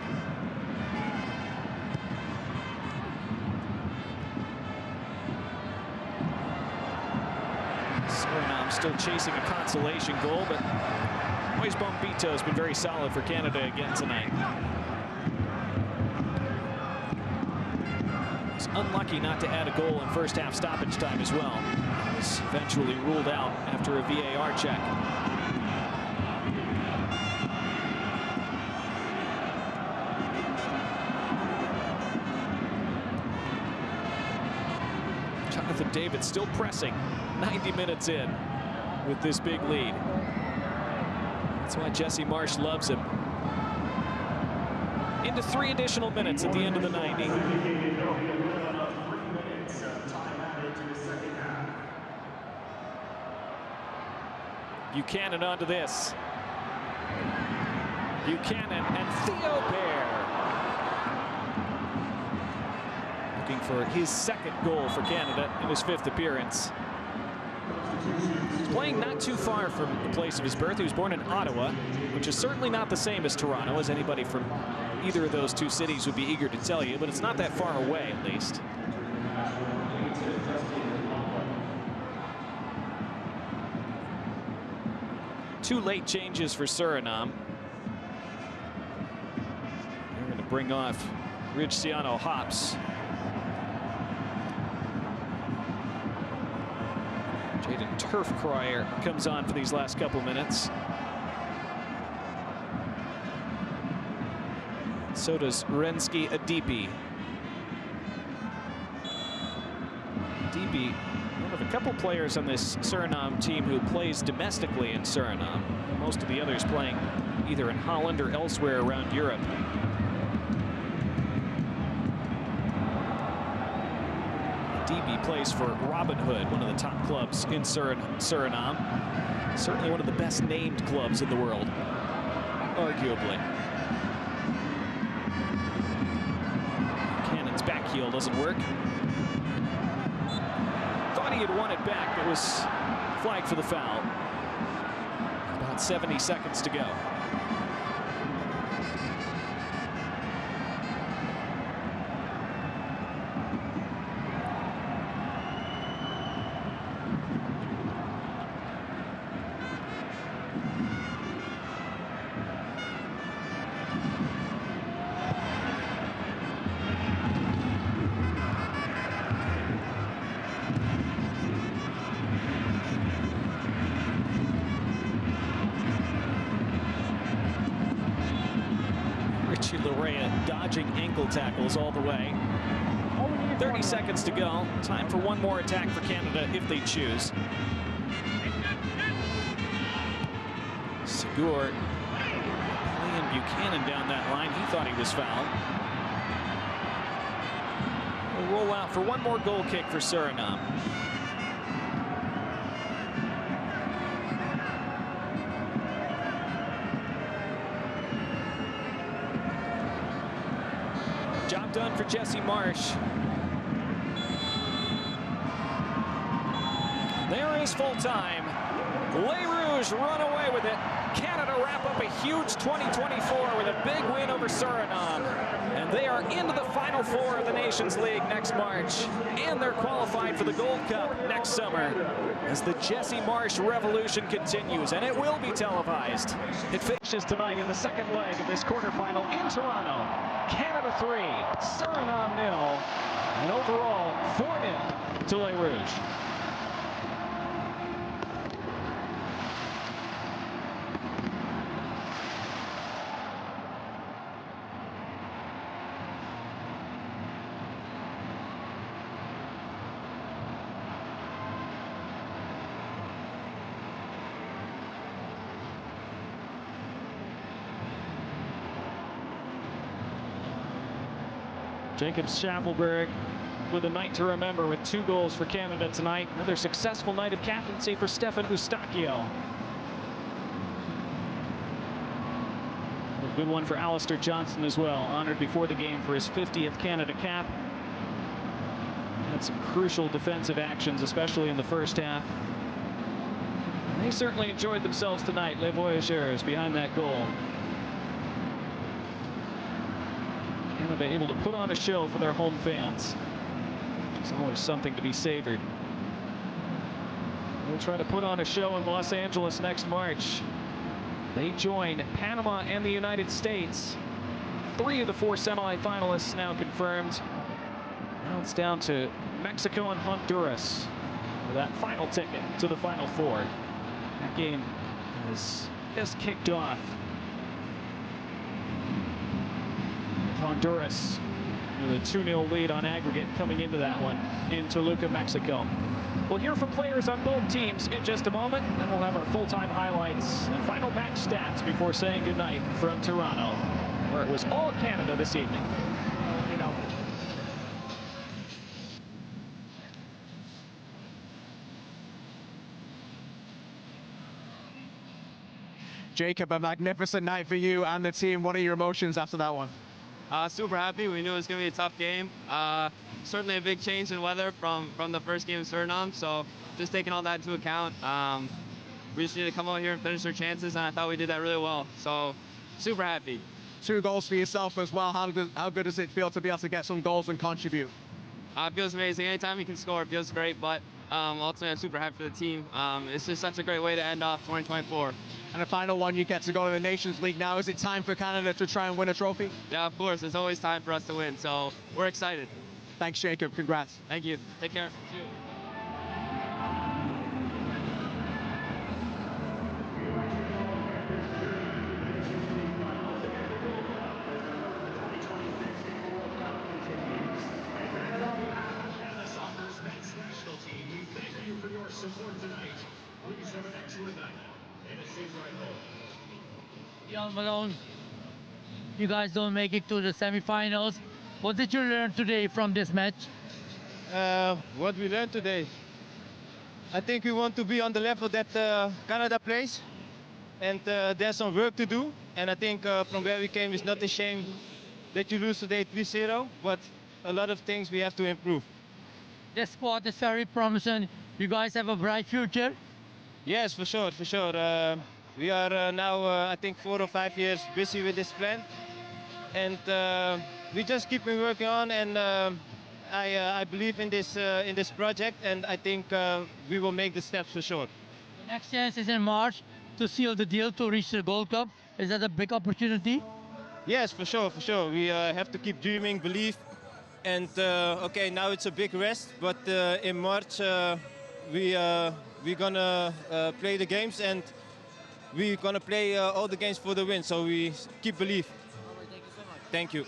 Suriname still chasing a consolation goal, but Moise Bombito has been very solid for Canada again tonight. Was unlucky not to add a goal in first half stoppage time as well. Was eventually ruled out after a VAR check. Jonathan David still pressing 90 minutes in with this big lead. That's why Jesse Marsch loves him. Into 3 additional minutes at the end of the 90. Buchanan onto this. Buchanan and Theo Bair. Looking for his 2nd goal for Canada in his 5th appearance. He's playing not too far from the place of his birth. He was born in Ottawa, which is certainly not the same as Toronto, as anybody from either of those 2 cities would be eager to tell you, but it's not that far away, at least. Two late changes for Suriname. They're going to bring off Ridciano Hops. Jaden Turfkroyer comes on for these last couple minutes. So does Renski Adipi. Adipi, one of a couple players on this Suriname team who plays domestically in Suriname. Most of the others playing either in Holland or elsewhere around Europe. Adipi plays for Robin Hood, one of the top clubs in Suriname. Certainly one of the best named clubs in the world, arguably. Cannon's back heel doesn't work. Thought he had won it back, but was flagged for the foul. About 70 seconds to go. Dodging ankle tackles all the way. 30 seconds to go. Time for one more attack for Canada if they choose. Segur playing Buchanan down that line. He thought he was fouled. We'll roll out for one more goal kick for Suriname. Job done for Jesse Marsch. There is full time. Les Rouges run away with it. Canada wrap up a huge 2024 with a big win over Suriname. And they are into the Final Four of the Nations League next March. And they're qualified for the Gold Cup next summer as the Jesse Marsch revolution continues. And it will be televised. It finishes tonight in the 2nd leg of this quarterfinal in Toronto. Canada 3, Suriname 0, and overall 4-0 to Les Rouges. Jacob Shaffelburg with a night to remember with 2 goals for Canada tonight. Another successful night of captaincy for Stefan Eustachio. A good one for Alistair Johnston as well. Honored before the game for his 50th Canada cap. Had some crucial defensive actions, especially in the first half. And they certainly enjoyed themselves tonight, Les Voyageurs, behind that goal. Canada able to put on a show for their home fans. It's always something to be savored. We'll try to put on a show in Los Angeles next March. They join Panama and the United States. 3 of the 4 semifinalists now confirmed. Now it's down to Mexico and Honduras for that final ticket to the Final Four. That game has just kicked off. Honduras with a 2-0 lead on aggregate coming into that one in Toluca, Mexico. We'll hear from players on both teams in just a moment, and we'll have our full-time highlights and final match stats before saying goodnight from Toronto, where it was all Canada this evening. Jacob, a magnificent night for you and the team. What are your emotions after that one? Super happy. We knew it was going to be a tough game. Certainly a big change in weather from the first game in Suriname. So just taking all that into account, we just need to come out here and finish our chances. And I thought we did that really well. So super happy. 2 goals for yourself as well. How good does it feel to be able to get some goals and contribute? It feels amazing. Anytime you can score, it feels great. But ultimately, I'm super happy for the team. It's just such a great way to end off 2024. And the final one, you get to go to the Nations League now. Is it time for Canada to try and win a trophy? Yeah, of course. It's always time for us to win. So we're excited. Thanks, Jacob. Congrats. Thank you. Take care. Young Malone, you guys don't make it to the semifinals. What did you learn today from this match? What we learned today, I think we want to be on the level that Canada plays, and there's some work to do. And I think from where we came, it's not a shame that you lose today 3-0, but a lot of things we have to improve. This squad is very promising. You guys have a bright future. Yes, for sure, for sure. We are now, I think, 4 or 5 years busy with this plan, and we just keep working on. And I believe in this project, and I think we will make the steps for sure. The next chance is in March to seal the deal to reach the Gold Cup. Is that a big opportunity? Yes, for sure, for sure. We have to keep dreaming, believe, and okay, now it's a big rest, but in March we're gonna play the games, and we're gonna play all the games for the win. So we keep believe. Thank you so much. Thank you.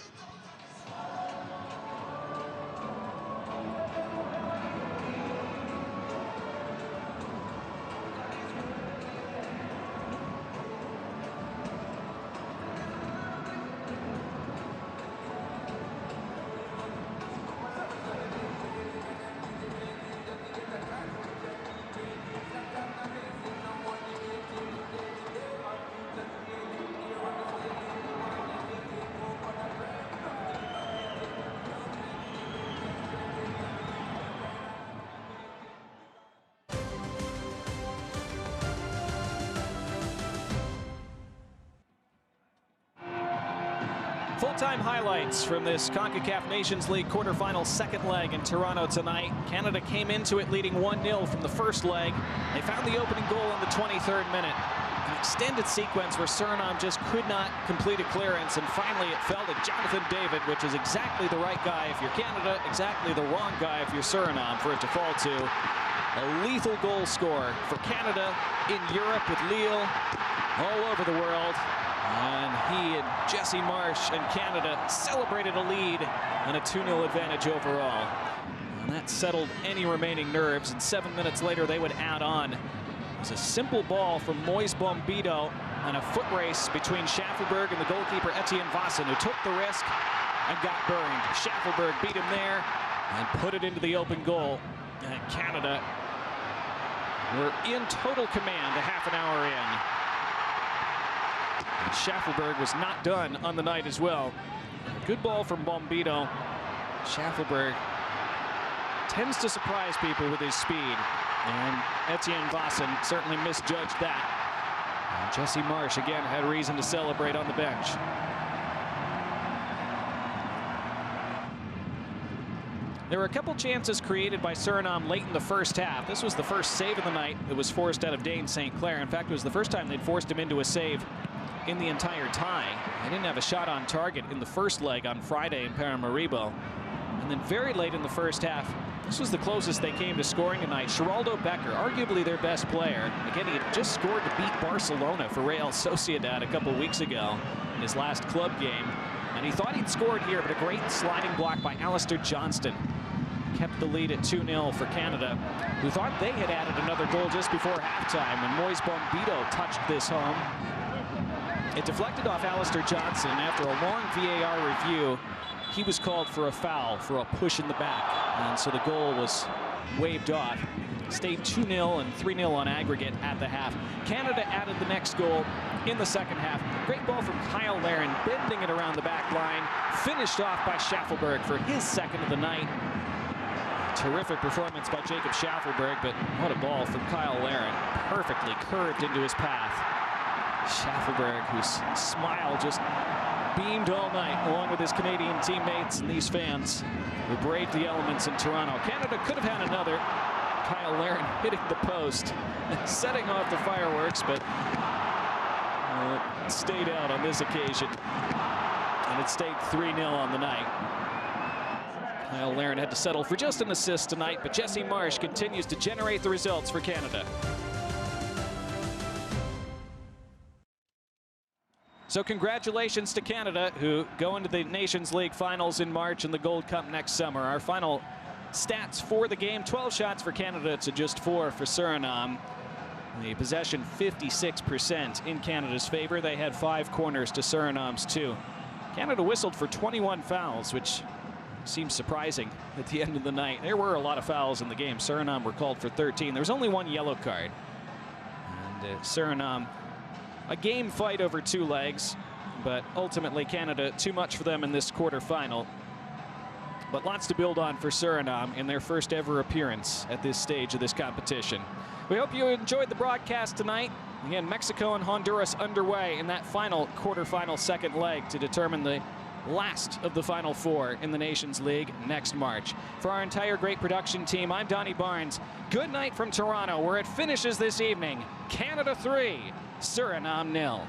Full-time highlights from this Concacaf Nations League quarterfinal second leg in Toronto tonight. Canada came into it leading 1-0 from the first leg. They found the opening goal in the 23rd minute. An extended sequence where Suriname just could not complete a clearance, and finally it fell to Jonathan David, which is exactly the right guy if you're Canada, exactly the wrong guy if you're Suriname for it to fall to. A lethal goal scorer for Canada in Europe with Lille, all over the world. And he and Jesse Marsh and Canada celebrated a lead and a 2-0 advantage overall. And that settled any remaining nerves, and 7 minutes later they would add on. It was a simple ball from Moise Bombito and a foot race between Shaffelburg and the goalkeeper Etienne Vassen, who took the risk and got burned. Shaffelburg beat him there and put it into the open goal. And Canada were in total command a half an hour in. And Shaffelburg was not done on the night as well. Good ball from Bombito. Shaffelburg tends to surprise people with his speed, and Etienne Vassen certainly misjudged that. And Jesse Marsh again had reason to celebrate on the bench. There were a couple chances created by Suriname late in the first half. This was the first save of the night that was forced out of Dane St. Clair. In fact, it was the first time they'd forced him into a save in the entire tie. They didn't have a shot on target in the first leg on Friday in Paramaribo. And then very late in the first half, this was the closest they came to scoring tonight. Geraldo Becker, arguably their best player. Again, he had just scored to beat Barcelona for Real Sociedad a couple weeks ago in his last club game. And he thought he'd scored here, but a great sliding block by Alistair Johnston kept the lead at 2-0 for Canada, who thought they had added another goal just before halftime when Moise Bombito touched this home. It deflected off Alistair Johnston. After a long VAR review, he was called for a foul for a push in the back, and so the goal was waved off. Stayed 2-0 and 3-0 on aggregate at the half. Canada added the next goal in the second half. Great ball from Kyle Larin, bending it around the back line. Finished off by Shaffelburg for his second of the night. Terrific performance by Jacob Shaffelburg, but what a ball from Kyle Larin. Perfectly curved into his path. Shaffelburg, whose smile just beamed all night, along with his Canadian teammates and these fans who braved the elements in Toronto. Canada could have had another. Kyle Larin hitting the post, setting off the fireworks, but it stayed out on this occasion. And it stayed 3-0 on the night. Kyle Larin had to settle for just an assist tonight, but Jesse Marsh continues to generate the results for Canada. So congratulations to Canada, who go into the Nations League finals in March and the Gold Cup next summer. Our final stats for the game: 12 shots for Canada to just 4 for Suriname. The possession 56% in Canada's favor. They had 5 corners to Suriname's 2. Canada whistled for 21 fouls, which seems surprising at the end of the night. There were a lot of fouls in the game. Suriname were called for 13. There was only 1 yellow card. And Suriname, a game fight over 2 legs, but ultimately Canada too much for them in this quarterfinal. But lots to build on for Suriname in their first ever appearance at this stage of this competition. We hope you enjoyed the broadcast tonight. Again, Mexico and Honduras underway in that final quarterfinal second leg to determine the last of the Final 4 in the Nations League next March. For our entire great production team, I'm Donnie Barnes. Good night from Toronto, where it finishes this evening. Canada 3, Suriname 0.